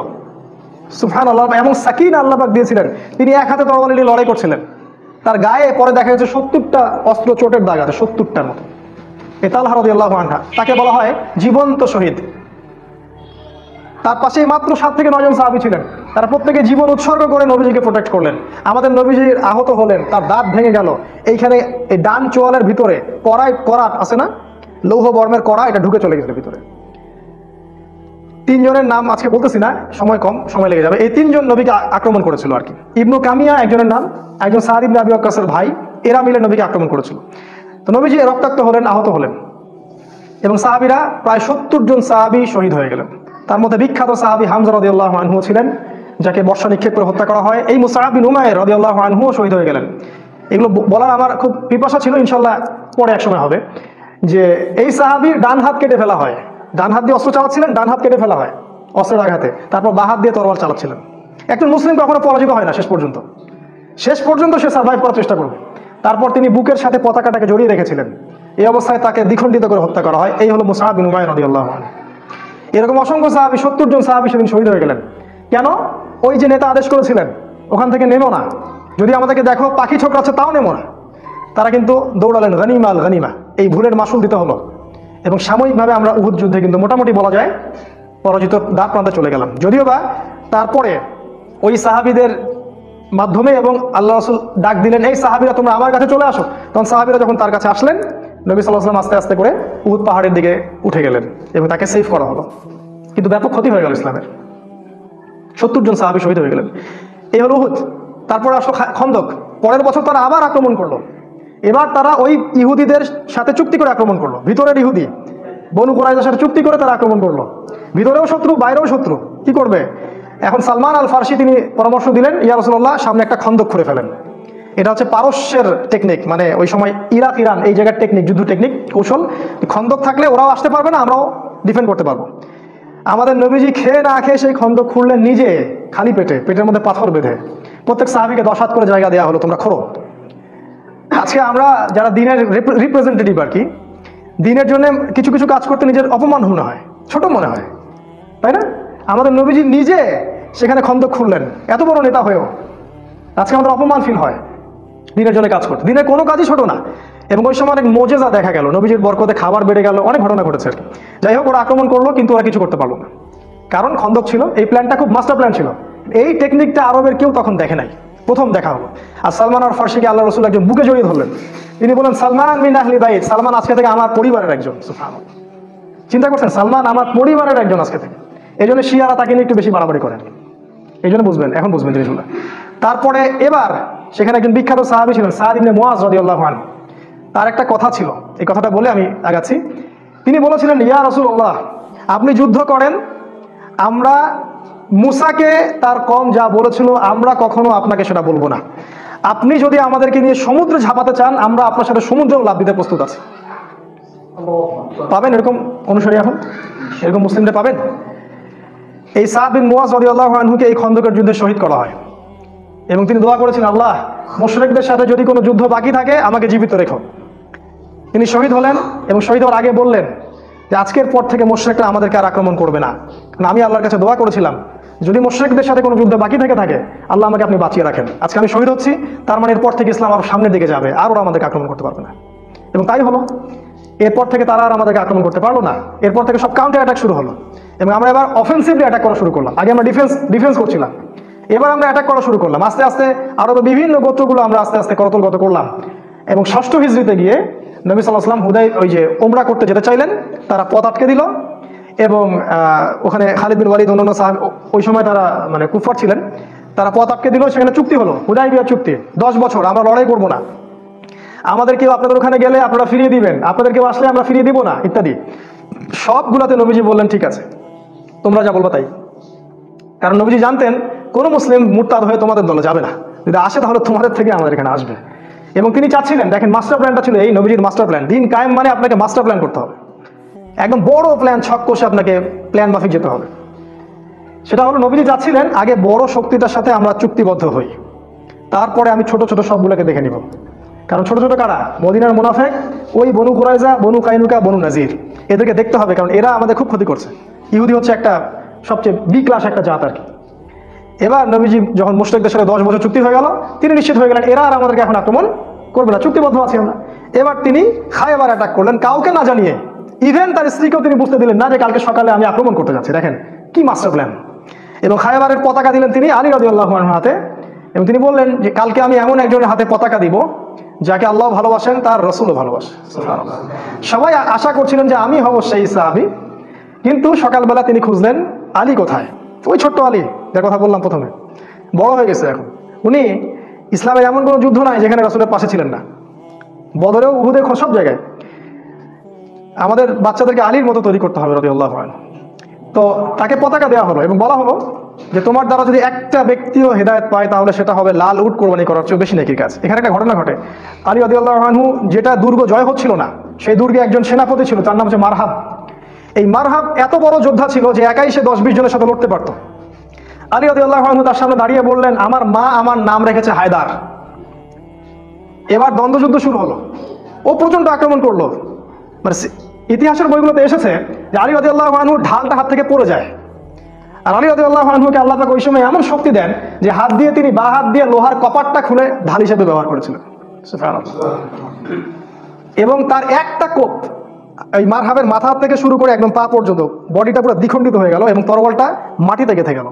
সুবহানাল্লাহ। এবং সাকিনা আল্লাহ পাক দিয়েছিলেন। তিনি এক হাতে তরবারি নিয়ে লড়াই করছিলেন। তার গায়ে পরে দেখা যাচ্ছে 70টা অস্ত্র চোটের দাগ আছে, 70টার মতো। এই তালহা রাদিয়াল্লাহু আনহা, তাকে বলা হয় জীবন্ত শহীদ। তার পাশেই মাত্র 7 থেকে 9 জন সাহাবী ছিলেন। তারা প্রত্যেকে জীবন উৎসর্গ করে নবীজিকে প্রোটেক্ট করলেন। আমাদের নবীজি আহত হলেন, তার দাঁত ভেঙে গেল। এইখানে এই ডান চোয়ালের ভিতরে কড়াট আছে না, লৌহ বর্মের কড়া, এটা ঢুকে চলে গেছে ভিতরে। তিনজনের নাম আজকে বলতেছি না, সময় কম, সময় লেগে যাবে। এই তিনজন নবীকে আক্রমণ করেছিল আর কি। ইবনু কামিয়া একজনের নাম, একজন সাদ ইবনে আবি ওয়াক্কাসের ভাই, এরা মিলে নবীকে আক্রমণ করেছিল। তো নবীজি রক্তাক্ত হলেন, আহত হলেন, এবং সাহাবীরা প্রায় 70 জন সাহাবী শহীদ হয়ে গেলেন। তার মধ্যে বিখ্যাত সাহাবী হামজা রাদিয়াল্লাহু আনহু ছিলেন, যাকে বর্ষা নিক্ষেপ করে হত্যা করা হয়। এই মুসআব বিন উমাইর রাদিয়াল্লাহু আনহুও শহীদ হয়ে গেলেন। এগুলো বলার আমার খুব পিপাসা ছিল, ইনশাল্লাহ পরে এক সময় হবে। যে এই সাহাবীর ডান হাত কেটে ফেলা হয়, ডান হাত দিয়ে অস্ত্র চালাচ্ছিলেন, ডান হাত কেটে ফেলা হয় অস্ত্রের আঘাতে, তারপর বাঁ হাত দিয়ে তরোয়াল চালাচ্ছিলেন। একজন মুসলিম কখনো পরাজিত হয় না শেষ পর্যন্ত, শেষ পর্যন্ত সে সার্ভাইভ করার চেষ্টা করবে। তারপর তিনি বুকের সাথে পতাকাটাকে জড়িয়ে রেখেছিলেন, এই অবস্থায় তাকে দ্বিখণ্ডিত করে হত্যা করা হয়। এই হলো মুসআব বিন উমাইর রাদিয়াল্লাহু আনহু। এরকম অসংখ্য সাহাবী, 70 জন সাহাবী সেদিন শহীদ হয়ে গেলেন। কেন? ওই যে নেতা আদেশ করেছিলেন ওখান থেকে নেমো না, যদি আমাদেরকে দেখো পাখি ঠোকরাচ্ছে তাও নেমো না, তারা কিন্তু দৌড়ালেন গনিমা আল গনিমা, এই ভুলের মাসুল দিতে হলো। এবং সাময়িকভাবে আমরা উহুদ যুদ্ধে কিন্তু মোটামুটি বলা যায় পরাজিত দ্বার প্রান্তে চলে গেলাম। যদিও বা তারপরে ওই সাহাবীদের মাধ্যমে এবং আল্লাহ রাসূল ডাক দিলেন, এই সাহাবীরা তোমরা আমার কাছে চলে আসো। তখন সাহাবীরা যখন তার কাছে আসলেন, নবী সাল্লাল্লাহু আলাইহি ওয়াসাল্লাম আস্তে আস্তে করে উহুদ পাহাড়ের দিকে উঠে গেলেন এবং তাকে সেভ করা হলো। কিন্তু ব্যাপক ক্ষতি হয়ে গেল ইসলামের, 70 জন সাহাবী শহীদ হয়ে গেলেন। এই হলো উহুদ। তারপরে আসলো খন্দক। পরের বছর তারা আবার আক্রমণ করলো। এবার তারা ওই ইহুদিদের সাথে চুক্তি করে আক্রমণ করলো, ভিতরের ইহুদি বনু কুরাইজার সাথে চুক্তি করে তারা আক্রমণ করলো। ভিতরেও শত্রু, বাইরেও শত্রু, কি করবে? এখন সালমান আল ফারসি তিনি পরামর্শ দিলেন, ইয়া রাসূলুল্লাহ সামনে একটা খন্দক করে ফেলেন। এটা হচ্ছে পারস্যের টেকনিক, মানে ওই সময় ইরাক ইরান এই জায়গার টেকনিক, যুদ্ধ টেকনিক, কৌশল। খন্দক থাকলে ওরাও আসতে পারবে না, আমরাও ডিফেন্ড করতে পারবো। আমাদের নবীজি খেয়ে না খেয়ে সেই খন্দক খুঁড়লেন নিজে, খালি পেটে, পেটের মধ্যে পাথর বেঁধে। প্রত্যেক সাহাবীকে 10 হাত করে জায়গা দেওয়া হলো, তোমরা খোঁড়ো। আজকে আমরা যারা দিনের রিপ্রেজেন্টেটিভ আর কি, দিনের জন্য কিছু কিছু কাজ করতে নিজের অপমান মনে হয়, ছোট মনে হয়, তাই না? আমাদের নবীজি নিজে সেখানে খন্দক খুঁড়লেন, এত বড় নেতা হয়েও আজকে আমাদের অপমান ফিল হয় দিনের জন্য কাজ করতে। দিনের কোনো কাজই ছোট না। এবং ওই সময় অনেক মোজেজা দেখা গেল, নবীজির বরকতে খাবার বেড়ে গেল, অনেক ঘটনা ঘটেছে আর কি। যাই হোক, ওরা আক্রমণ করলো কিন্তু ওরা কিছু করতে পারলো না, কারণ খন্দক ছিল। এই প্ল্যানটা খুব মাস্টার প্ল্যান ছিল। এই টেকনিকটা আরবের কেউ তখন দেখে নাই, প্রথম দেখা হলো। আর সালমান আর ফারসিকে আল্লাহ রাসূল একজন বুকে জড়িয়ে ধরলেন। তিনি বলেন, সালমান মিন আহলি বাইত, সালমান আজকে থেকে আমার পরিবারের একজন। সুবহানাল্লাহ, চিন্তা করছেন, সালমান আমার পরিবারের একজন আজকে থেকে। এই জন্য শিয়ারা তাকে নিয়ে একটু বেশি বাড়াবাড়ি করেন, এই জন্য বুঝবেন, এখন বুঝবেন জিনিসগুলো। তারপরে এবার সেখানে একজন বিখ্যাত সাহাবী ছিলেন সাদ ইবনে মুআয রাদিয়াল্লাহু আনহু। তার একটা কথা ছিল, এই কথাটা বলে আমি আগাচ্ছি। তিনি বলেছিলেন, ইয়া রাসূলুল্লাহ, আপনি যুদ্ধ করেন, আমরা মুসাকে তার কম যা বলেছিল আমরা কখনো আপনাকে সেটা বলবো না। আপনি যদি আমাদেরকে নিয়ে সমুদ্রে ঝাঁপাতে চান, আমরা আপনার সাথে সমুদ্রেও লাফ দিতে প্রস্তুত আছি। পাবেন এরকম অনুসারী, এখন এরকম মুসলিমরা পাবেন? এই সাদ বিন মুআয রাদিয়াল্লাহু আনহুকে এই খন্দকের যুদ্ধে শহীদ করা হয় এবং তিনি দোয়া করেছিলেন, আল্লাহ, মুশরিকদের সাথে যদি কোনো যুদ্ধ বাকি থাকে আমাকে জীবিত রেখো। তিনি শহীদ হলেন এবং শহীদ হওয়ার আগে বললেন যে আজকের পর থেকে মুশরিকরা আমাদেরকে আর আক্রমণ করবে না, কারণ আমি আল্লাহর কাছে দোয়া করেছিলাম যদি মুশরিকদের সাথে কোনো যুদ্ধ বাকি থেকে থাকে, আল্লাহ আমাকে আপনি বাঁচিয়ে রাখেন। আজকে আমি শহীদ হচ্ছি, তার মানে এরপর থেকে ইসলাম আরো সামনের দিকে যাবে, আর ওরা আমাদেরকে আক্রমণ করতে পারবে না। এবং তাই হলো। এরপর থেকে তারা আর আমাদেরকে আক্রমণ করতে পারলো না। এরপর থেকে সব কাউন্টার অ্যাটাক শুরু হলো এবং আমরা এবার অফেন্সিভলি অ্যাটাক করা শুরু করলাম। আগে আমরা ডিফেন্স করছিলাম, এবার আমরা অ্যাটাক করা শুরু করলাম। আস্তে আস্তে আরো বিভিন্ন গোত্রগুলো আমরা আস্তে আস্তে করতলগত করলাম। এবং 6ষ্ঠ হিজরিতে গিয়ে নবী সাল্লাল্লাহু আলাইহি ওয়াসাল্লাম হুদাই ওই যে ওমরা করতে যেতে চাইলেন, তারা পথ আটকে দিল। এবং ওখানে খালিদ বিন ওয়ালিদ অন্যান্য সাহাবী, ওই সময় তারা মানে কুফার ছিলেন, তারা পথ আটকে দিল। সেখানে চুক্তি হলো, হুদাইবিয়া চুক্তি, 10 বছর আমরা লড়াই করবো না, আমাদের কেউ আপনাদের ওখানে গেলে আপনারা ফিরিয়ে দিবেন, আপনাদের কেউ আসলে আমরা ফিরিয়ে দিব না, ইত্যাদি। সবগুলাতে নবীজি বললেন, ঠিক আছে, তোমরা যা বলবো তাই। কারণ নবীজি জানতেন কোনো মুসলিম মুরতাদ হয়ে তোমাদের দলে যাবে না, যদি আসে তাহলে তোমাদের থেকে আমাদের এখানে আসবে। এবং তিনি চাচ্ছিলেন, দেখেন মাস্টার প্ল্যানটা ছিল এই নবীজির মাস্টার প্ল্যান। দিন কায়েম মানে আপনাকে মাস্টার প্ল্যান করতে হবে, একদম বড় প্ল্যান, ছক কষে আপনাকে প্ল্যান মাফিক যেতে হবে। সেটা হলো নবীজি চাচ্ছিলেন আগে বড় শক্তিটার সাথে আমরা চুক্তিবদ্ধ হই, তারপরে আমি ছোট ছোট সবগুলোকে দেখে নিব। কারণ ছোট ছোট কারা? মদিনার মুনাফিক, ওই বনু কুরাইজা, বনু কাইনুকা, বনু নাজির, এদেরকে দেখতে হবে, কারণ এরা আমাদের খুব ক্ষতি করছে। ইহুদি হচ্ছে একটা সবচেয়ে বি ক্লাস একটা জাত আর কি। এবার নবীজি যখন মুশরিকদের সাথে 10 বছর চুক্তি হয়ে গেল, তিনি নিশ্চিত হয়ে গেলেন এরা আর আমাদেরকে এখন আক্রমণ করবে না, চুক্তিবদ্ধ আছি আমরা। এবার তিনি খায়বার অ্যাটাক করলেন, কাউকে না জানিয়ে। ইভেন তার স্ত্রীকেও তিনি বুঝতে দিলেন না যে কালকে সকালে আমি আক্রমণ করতে যাচ্ছি। দেখেন কি মাস্টার প্ল্যান। এবং খায়বারের পতাকা দিলেন তিনি আলী রাদিয়াল্লাহু আনহু হাতে, এবং তিনি বললেন যে কালকে আমি এমন একজনের হাতে পতাকা দিব যাকে আল্লাহ ভালোবাসেন, তার রাসূলও ভালোবাসে। সুবহানাল্লাহ। সবাই আশা করছিলেন যে আমি হব সেই সাহাবী, কিন্তু সকালবেলা তিনি খুঁজলেন আলী কোথায়, ওই ছোট্ট আলী যার কথা বললাম প্রথমে, বড় হয়ে গেছে এখন। উনি ইসলামের এমন কোনো যুদ্ধ নাই যেখানে রাসূলের পাশে ছিলেন না, বদরেও উহুদে সব জায়গায়। আমাদের বাচ্চাদেরকে আলীর মতো তৈরি করতে হবে রাদিয়াল্লাহু আনহু। তো তাকে পতাকা দেওয়া হলো এবং বলা হলো যে তোমার দ্বারা যদি একটা ব্যক্তিও হেদায়েত পায় তাহলে সেটা হবে লাল উট কোরবানি করার চেয়ে বেশি নেকির কাজ। এখানে একটা ঘটনা ঘটে, আলী রাদিয়াল্লাহু আনহু যেটা দুর্গ জয় হচ্ছিল না, সেই দুর্গে একজন সেনাপতি ছিল, তার নাম হচ্ছে মারহাব। এই মারহাব এত বড় যোদ্ধা ছিল যে একাই সে 10-20 জনের সাথে লড়তে পারত। আলী রাদিয়াল্লাহু আনহু তার সামনে দাঁড়িয়ে বললেন, আমার মা আমার নাম রেখেছে হায়দার। এবার দ্বন্দ্বযুদ্ধ শুরু হলো, ও প্রচন্ড আক্রমণ করলো। মানে ইতিহাসের বইগুলোতে এসেছে যে আলী রাদিয়াল্লাহু আনহুর ঢালটা হাত থেকে পড়ে যায়, আর আলী রাদিয়াল্লাহু আনহুকে আল্লাহ পাক ওই সময় এমন শক্তি দেন যে হাত দিয়ে তিনি বা হাত দিয়ে লোহার কপাটটা খুলে ঢাল হিসেবে ব্যবহার করেছিলেন, সুবহানাল্লাহ। এবং তার একটা কোপ এই মারহাবের মাথা থেকে শুরু করে একদম পা পর্যন্ত বডিটা পুরো দ্বিখণ্ডিত হয়ে গেল এবং তরবালটা মাটিতে গেঁথে গেল।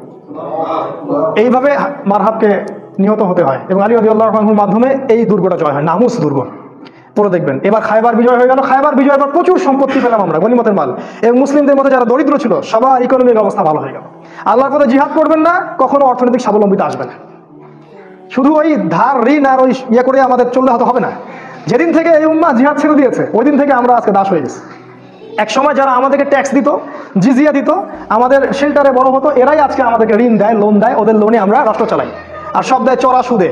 এইভাবে মারহাবকে নিহত হতে হয় এবং আলী রাদিয়াল্লাহু আনহুর মাধ্যমে এই দুর্গটা জয় হয়, নামুস দুর্গ। পরে দেখবেন এবার খায়বার বিজয় হয়ে গেল। খায়বার বিজয়ের পর প্রচুর সম্পত্তি পেলাম আমরা, গনিমতের মাল, এবং মুসলিমদের মধ্যে যারা দরিদ্র ছিল সবার ইকোনমিক অবস্থা ভালো হয়ে গেল। আল্লাহর পথে জিহাদ করবেন না, কখনো অর্থনৈতিক স্বাবলম্বিতা আসবে না। শুধু ওই ধার ঋণ আর ওই ইয়ে করে আমাদের চললে হয়তো হবে না। যেদিন থেকে এই উম্মাহ জিহাদ ছেড়ে দিয়েছে ওই দিন থেকে আমরা আজকে দাস হয়ে গেছি। এক সময় যারা আমাদেরকে ট্যাক্স দিত, জিজিয়া দিত, আমাদের শেল্টারে বড় হতো, এরাই আজকে আমাদেরকে ঋণ দেয়, লোন দেয়, ওদের লোনে আমরা রাষ্ট্র চালাই। আর সব দেয় চড়া সুদে।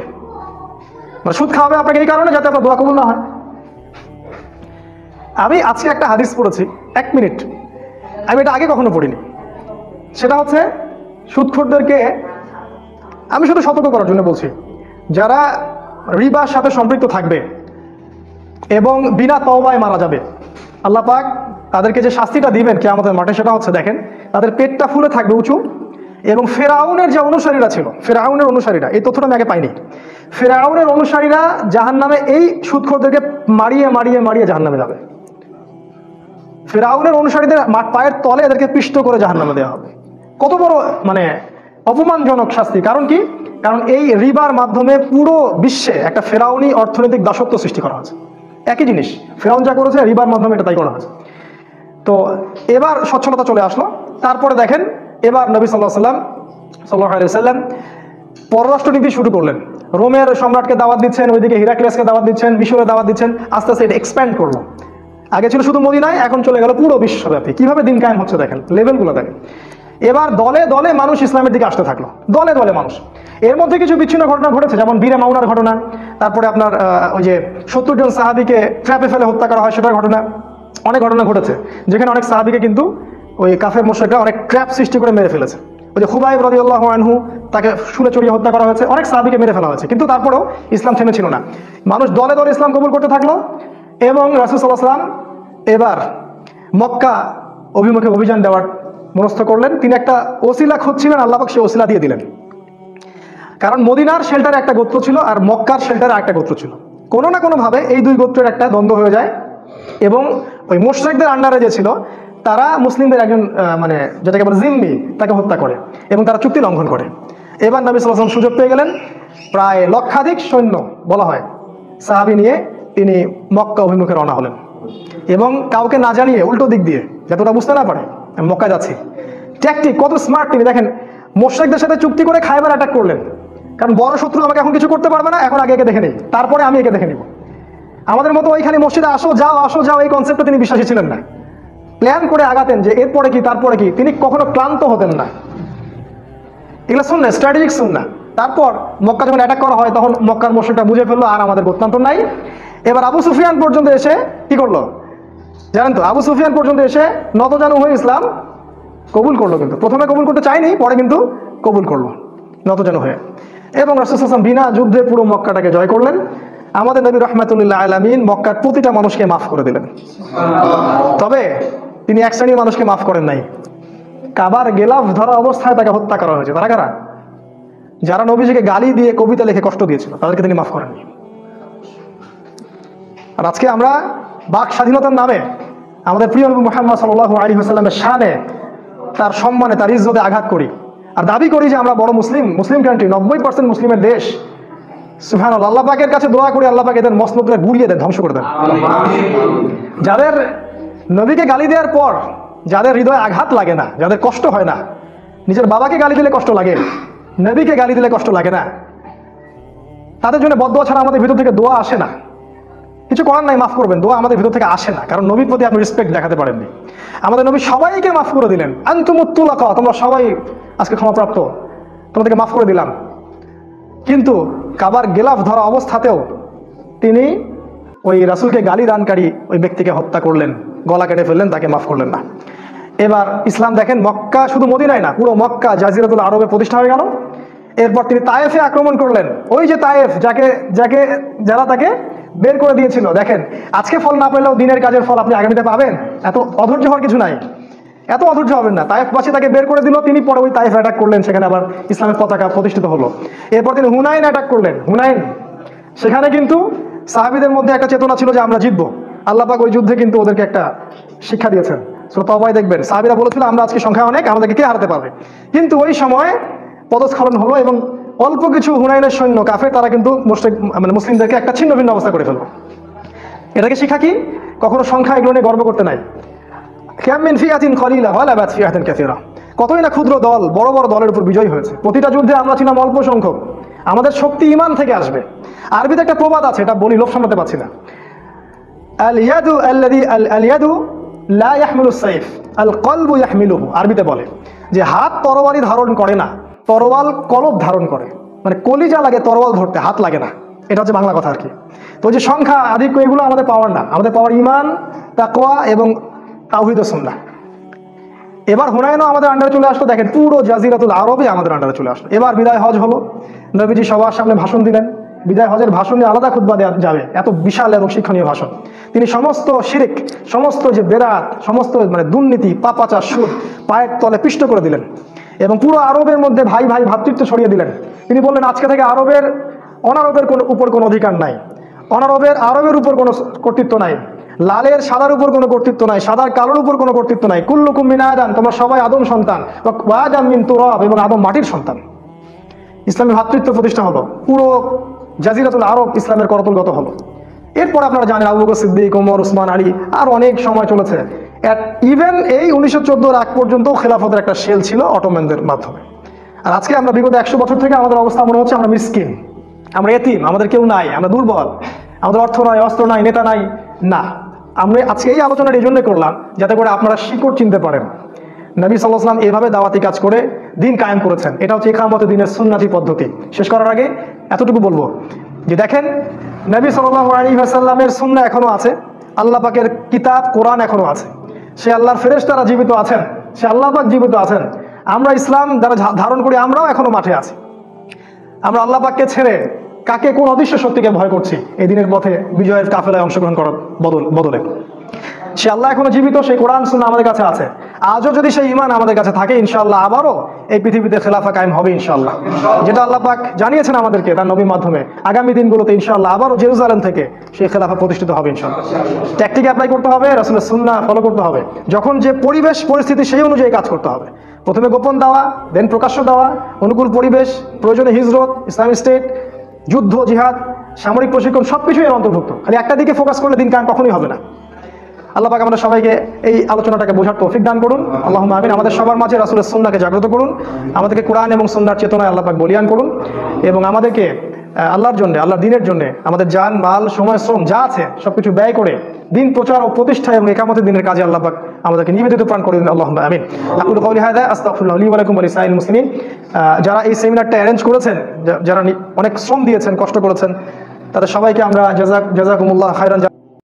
মানে সুদ খাওয়াবে আপনাকে এই কারণে যাতে আপনার দোয়া কবুল না হয়। আমি আজকে একটা হাদিস পড়েছি, 1 মিনিট, আমি এটা আগে কখনো পড়িনি। সেটা হচ্ছে সুদখোরদেরকে আমি শুধু সতর্ক করার জন্য বলছি, যারা রিবার সাথে সম্পৃক্ত থাকবে এবং বিনা তওবায় মারা যাবে, আল্লাহ পাক তাদেরকে যে শাস্তিটা দিবেন কিয়ামতের মাঠে সেটা হচ্ছে, দেখেন তাদের পেটটা ফুলে থাকবে উঁচু, এবং ফেরাউনের যে অনুসারীরা ছিল, ফেরাউনের অনুসারীরা, এই তথ্যটা আমি আগে পাইনি, ফেরাউনের অনুসারীরা জাহান্নামে এই সুদখোরদেরকে মারিয়ে মারিয়ে মারিয়ে জাহান্নামে যাবে। ফেরাউনের অনুসারীদের পায়ের তলে এদেরকে পিষ্ট করে জাহান্নামে দেওয়া হবে। কত বড় মানে অপমানজনক শাস্তি! কারণ কি? কারণ এই রিবার মাধ্যমে পুরো বিশ্বে একটা ফেরাউনি অর্থনৈতিক দাসত্ব সৃষ্টি করা হয়েছে। একই জিনিস ফেরাউন যা করেছে রিবার মাধ্যমে এটা তাই করা হয়েছে। তো এবার সচ্ছলতা চলে আসলো। তারপরে দেখেন এবার নবী সাল্লাল্লাহু আলাইহি ওয়াসাল্লাম পররাষ্ট্রনীতি শুরু করলেন। রোমের সম্রাটকে দাওয়াত দিচ্ছেন, ওইদিকে হিরাক্লিয়াসকে দাওয়াত দিচ্ছেন, মিশরে দাওয়াত দিচ্ছেন। আস্তে আস্তে এটা এক্সপ্যান্ড করলো। আগে ছিল শুধু মদিনায়, এখন চলে গেল পুরো বিশ্বব্যাপী। কিভাবে দিন কায়েম হচ্ছে দেখেন, লেভেলগুলো দেখেন। এবার দলে দলে মানুষ ইসলামের দিকে আসতে থাকলো, দলে দলে মানুষ। এর মধ্যে কিছু বিচ্ছিন্ন ঘটনা ঘটেছে, যেমন বীরে মাউনার ঘটনা, তারপরে আপনার ওই যে 70 জন সাহাবীকে ট্র্যাপে ফেলে হত্যা করা হয় সেটার ঘটনা। অনেক ঘটনা ঘটেছে যেখানে অনেক সাহাবীকে কিন্তু ওই কাফের মুশরিকরা অনেক ট্র্যাপ সৃষ্টি করে মেরে ফেলেছে। ওই যে খুবাইব রাদিয়াল্লাহু আনহু, তাকে শুলে চড়িয়ে হত্যা করা হয়েছে, অনেক সাহাবীকে মেরে ফেলা হয়েছে, কিন্তু তারপরেও ইসলাম থেমেছিল না। মানুষ দলে দলে ইসলাম কবুল করতে থাকলো এবং রাসূল সাল্লাল্লাহু আলাইহি ওয়াসাল্লাম এবার মক্কা অভিমুখে অভিযান দেওয়ার মনস্থ করলেন। তিনি একটা ওসিলা খুঁজছিলেন, আল্লাহ পাক সেই ওসিলা দিয়ে দিলেন। কারণ মদিনার শেল্টারে একটা গোত্র ছিল আর মক্কার শেল্টারে একটা গোত্র ছিল। কোনো না কোনোভাবে এই দুই গোত্রের একটা দ্বন্দ্ব হয়ে যায় এবং ওই মুশরিকদের আন্ডারে যে ছিল তারা মুসলিমদের একজন মানে যেটাকে বলে জিম্মি, তাকে হত্যা করে এবং তারা চুক্তি লঙ্ঘন করে। এবার নবী সাল্লাল্লাহু আলাইহি ওয়াসাল্লাম সুযোগ পেয়ে গেলেন, প্রায় লক্ষাধিক সৈন্য বলা হয় সাহাবী নিয়ে তিনি মক্কা অভিমুখে রওনা হলেন এবং কাউকে না জানিয়ে উল্টো দিক দিয়ে, যাতে ওরা বুঝতে না পারে আমি মক্কা যাচ্ছি। ট্যাকটিক কত স্মার্ট তিনি দেখেন, মুশরিকদের সাথে চুক্তি করে খায়বার অ্যাটাক করলেন। কারণ বড় শত্রু আমাকে এখন কিছু করতে পারবে না, এখন আগে একে দেখে নেই, তারপরে আমি একে দেখে নিব। আমাদের মতো ওইখানে মসজিদে আসো যাও এই কনসেপ্টে তিনি বিশ্বাসী ছিলেন না। প্ল্যান করে আগাতেন যে এরপরে কি তারপরে কি, তিনি কখনো ক্লান্ত হতেন না। এগুলো শুননা, স্ট্র্যাটেজিক শুননা। তারপর মক্কা যখন অ্যাটাক করা হয় তখন মক্কার মুশরিকরা বুঝে ফেললো আর আমাদের গত্যন্তর নাই। এবার আবু সুফিয়ান পর্যন্ত এসে কি করলো জানেন তো? আবু সুফিয়ান পর্যন্ত এসে নতজানু হয়ে ইসলাম কবুল করলো। কিন্তু প্রথমে কবুল করতে চায়নি, পরে কিন্তু কবুল করলো নতজানু হয়ে। এবং রাসূল সাল্লাল্লাহু আলাইহি ওয়াসাল্লাম বিনা যুদ্ধে পুরো মক্কাটাকে জয় করলেন। আমাদের নবী রাহমাতুল্লিল আলামিন মক্কার প্রতিটা মানুষকে মাফ করে দিলেন। তবে তিনি এক শ্রেণীর মানুষকে মাফ করেন নাই। কাবার গেলাফ ধরা অবস্থায় তাকে হত্যা করা হয়েছে। তারা কারা? যারা নবীজিকে গালি দিয়ে কবিতা লিখে কষ্ট দিয়েছিল, তাদেরকে তিনি মাফ করেননি। আর আজকে আমরা বাক স্বাধীনতার নামে আমাদের প্রিয় নবী মুহাম্মদ সাল্লাল্লাহু আলাইহি ওয়াসাল্লামের শানে, তার সম্মানে, তার ইজ্জতে আঘাত করি আর দাবি করি যে আমরা বড় মুসলিম কান্ট্রি, 90% মুসলিমের দেশ। সুবহানাল্লাহ, আল্লাহ পাকের কাছে দোয়া করি আল্লাহ পাক এদের মসনদকে গুড়িয়ে দেন, ধ্বংস করে দেন। যাদের নবীকে গালি দেওয়ার পর যাদের হৃদয়ে আঘাত লাগে না, যাদের কষ্ট হয় না, নিজের বাবাকে গালি দিলে কষ্ট লাগে, নবীকে গালি দিলে কষ্ট লাগে না, তাদের জন্য বদদোয়া ছাড়া আমাদের ভিতর থেকে দোয়া আসে না। কিছু করার নাই, মাফ করবেন, দোয়া আমাদের ভিতর থেকে আসে না, কারণ নবীর প্রতি আপনি রেসপেক্ট দেখাতে পারেননি। আমাদের নবী সবাইকে মাফ করে দিলেন, আনতুমুত্তুলাকা, তোমরা সবাই আজকে ক্ষমাপ্রাপ্ত, তোমাদেরকে মাফ করে দিলাম। কিন্তু কাবার গেলাফ ধরা অবস্থাতেও তিনি ওই রাসূলকে গালি দানকারী ওই ব্যক্তিকে হত্যা করলেন, গলা কেটে ফেললেন, তাকে মাফ করলেন না। এবার ইসলাম দেখেন মক্কা, শুধু মদিনায় না, পুরো মক্কা জাজিরাতুল আরবে প্রতিষ্ঠা হয়ে গেল। এরপর তিনি তায়েফে আক্রমণ করলেন, ওই যে তায়েফ যারা তাকে বের করে দিয়েছিল। দেখেন আজকে ফল না পেলেও দিনের কাজের ফল আপনি আগামীতে পাবেন, এত অধৈর্য হওয়ার কিছু নাই, এত অধৈর্য হবেন না। তায়েফবাসী তাকে বের করে দিল, তিনি পরে ওই তায়েফ অ্যাটাক করলেন, সেখানে আবার ইসলামের পতাকা প্রতিষ্ঠিত হলো। এরপর তিনি হুনাইন অ্যাটাক করলেন, হুনাইন, সেখানে কিন্তু সাহাবীদের মধ্যে একটা চেতনা ছিল যে আমরা জিতবো। আল্লাহ পাক ওই যুদ্ধে কিন্তু ওদেরকে একটা শিক্ষা দিয়েছেন। সূরা তাওবায় দেখবেন সাহাবীরা বলেছিল আমরা আজকে সংখ্যা অনেক, আমাদেরকে কে হারাতে পারবে। কিন্তু ওই সময় পদস্খলন হলো এবং অল্প কিছু হুনাইনের সৈন্য কাফের, তারা কিন্তু মুসলিমদেরকে একটা ছিন্ন ভিন্ন অবস্থা করে ফেললো। এটাকে শিক্ষা কি? কখনো সংখ্যা এগুলো নিয়ে গর্ব করতে নাই। কাম মিন ফিআতিন কলিলা গালাবাত ফিআতান কাসীরা, কতই না ক্ষুদ্র দল বড় বড় দলের উপর বিজয় হয়েছে। প্রতিটা যুদ্ধে আমরা ছিলাম অল্প সংখ্যক, আমাদের শক্তি ঈমান থেকে আসবে। আরবিতে একটা প্রবাদ আছে, এটা বলি, লোভ সামলাতে পারছি না। আল ইয়াদু লা ইয়াহমিলুস সাইফ আল কলবু ইয়াহমিলুহু, আরবিতে বলে যে হাত তরবারি ধারণ করে না, তরোয়াল কলব ধারণ করে। মানে কলিজা লাগে তরোয়াল ধরতে, হাত লাগে না, এটা হচ্ছে বাংলা কথা আর কি। তো যে সংখ্যা আধিক্য এগুলো আমাদের পাওয়ার না, আমাদের পাওয়ার ঈমান, তাকওয়া এবং তাওহীদ ও সুন্নাহ। এবার হুনাইনও আমাদের আন্ডারে চলে আসলো। দেখেন পুরো জাজিরাতুল আরবে আমাদের আন্ডারে চলে আসলো। এবার বিদায় হজ হলো, নবীজি সবার সামনে ভাষণ দিলেন। বিদায় হজের ভাষণে আলাদা খুতবা দেওয়া যাবে, এত বিশাল এবং শিক্ষণীয় ভাষণ। তিনি সমস্ত শিরিক, সমস্ত যে বেদাত, সমস্ত দুর্নীতি, পাপাচার, সুদ পায়ের তলে পিষ্ট করে দিলেন এবং পুরো আরবের মধ্যে ভাই ভাই ভ্রাতৃত্ব ছড়িয়ে দিলেন। তিনি বললেন আজকে থেকে অনারবের উপর কোনো অধিকার নাই, আরবের উপর কোনো কর্তৃত্ব নাই, লালের সাদার উপর কোনো কর্তৃত্ব নাই, সাদার কালোর উপর কোনো কর্তৃত্ব নাই। কুল্লুকুম মিন আদম, তোমরা সবাই আদম সন্তান, ওয়া আদম মিন তুরাব, এবং আদম মাটির সন্তান। ইসলামী ভ্রাতৃত্ব প্রতিষ্ঠা হলো, পুরো জাজিরাতুল আরব ইসলামের করতলগত হলো। এরপর আপনারা জানেন আবু বকর সিদ্দিক, ওমর, উসমান, আলী, আর অনেক সময় চলেছে। ইভেন এই 1914 আগ পর্যন্ত খেলাফতের একটা সেল ছিল অটোম্যানদের মাধ্যমে। আর আজকে আমরা বিগত 100 বছর থেকে আমাদের অবস্থা মনে হচ্ছে আমরা মিসকিন, আমরা এতিম, আমাদের কেউ নাই, আমরা দুর্বল, আমাদের অর্থ নাই, অস্ত্র নাই, নেতা নাই। না, আমরা আজকে এই আলোচনাটা এই জন্যই করলাম যাতে করে আপনারা শিকড় চিনতে পারেন। নবী সাল্লাল্লাহু আলাইহি ওয়াসাল্লাম এভাবে দাওয়াতি কাজ করে দিন কায়েম করেছেন। এটা হচ্ছে ইকামতে দ্বীনের সুন্নতি পদ্ধতি। শেষ করার আগে এতটুকু বলবো যে দেখেন নবী সাল্লাল্লাহু আলাইহি ওয়াসাল্লামের সুন্নাহ এখনো আছে, আল্লাহ পাকের কিতাব কোরআন এখনো আছে, সে আল্লাহর ফেরেশতারা জীবিত আছেন, সে আল্লাহ পাক জীবিত আছেন। আমরা ইসলাম যারা ধারণ করি আমরাও এখনো মাঠে আছি। আমরা আল্লাহ পাককে ছেড়ে কাকে কোন অদৃশ্য শক্তিকে ভয় করছি এই দিনের পথে বিজয়ের কাফেলায় অংশগ্রহণ করার বদলে? সে আল্লাহ এখনো জীবিত, সেই কোরআন সুন্নাহ আমাদের কাছে আছে। আজও যদি সেই ঈমান আমাদের কাছে থাকে, ইনশাআল্লাহ আবারও এই পৃথিবীতে খেলাফা কায়েম হবে ইনশাআল্লাহ, যেটা আল্লাহ পাক জানিয়েছেন আমাদেরকে তার নবীর মাধ্যমে। আগামী দিনগুলোতে ইনশাআল্লাহ আবারও জেরুজালেম থেকে সেই খেলাফা প্রতিষ্ঠিত হবে ইনশাআল্লাহ। ট্যাকটিক অ্যাপ্লাই করতে হবে, রাসূলের সুন্নাহ ফলো করতে হবে, যখন যে পরিবেশ পরিস্থিতি সেই অনুযায়ী কাজ করতে হবে। প্রথমে গোপন দাওয়া, দেন প্রকাশ্য দাওয়া, অনুকূল পরিবেশ, প্রয়োজনে হিজরত, ইসলামিক স্টেট, যুদ্ধ, জিহাদ, সামরিক প্রশিক্ষণ, সবকিছুই এর অন্তর্ভুক্ত। খালি একটা দিকে ফোকাস করলে দিন কায়েম কখনোই হবে না। আল্লাহ পাক আমাদের সবাইকে এই আলোচনাটাকে বোঝার তৌফিক দান করুন, আল্লাহুম্মা আমিন। আমাদের সবার মাঝে রাসূলের সুন্নাহকে জাগ্রত করুন, আমাদেরকে কোরআন এবং সুন্নাহর চেতনায় আল্লাহ পাক বলিয়ান করুন এবং আমাদেরকে আল্লাহর জন্য, আল্লাহর দ্বীনের জন্য আমাদের জান, মাল, সময়, শ্রম যা আছে সবকিছু ব্যয় করে দিন প্রচার ও প্রতিষ্ঠা এবং ইকামতের দিনের কাজে আল্লাহ পাক আমাদেরকে নিবেদিত প্রাণ করে দিন, আল্লাহুম্মা আমিন। আকুলু কওলি হাযা আস্তাগফিরুল্লাহ লি ওয়া লাকুম ওয়া লিসাইরিল মুসলিমিন। যারা এই সেমিনারটা অ্যারেঞ্জ করেছেন, যারা অনেক শ্রম দিয়েছেন, কষ্ট করেছেন, তাদের সবাইকে আমরা জাযাকুমুল্লাহ খায়রান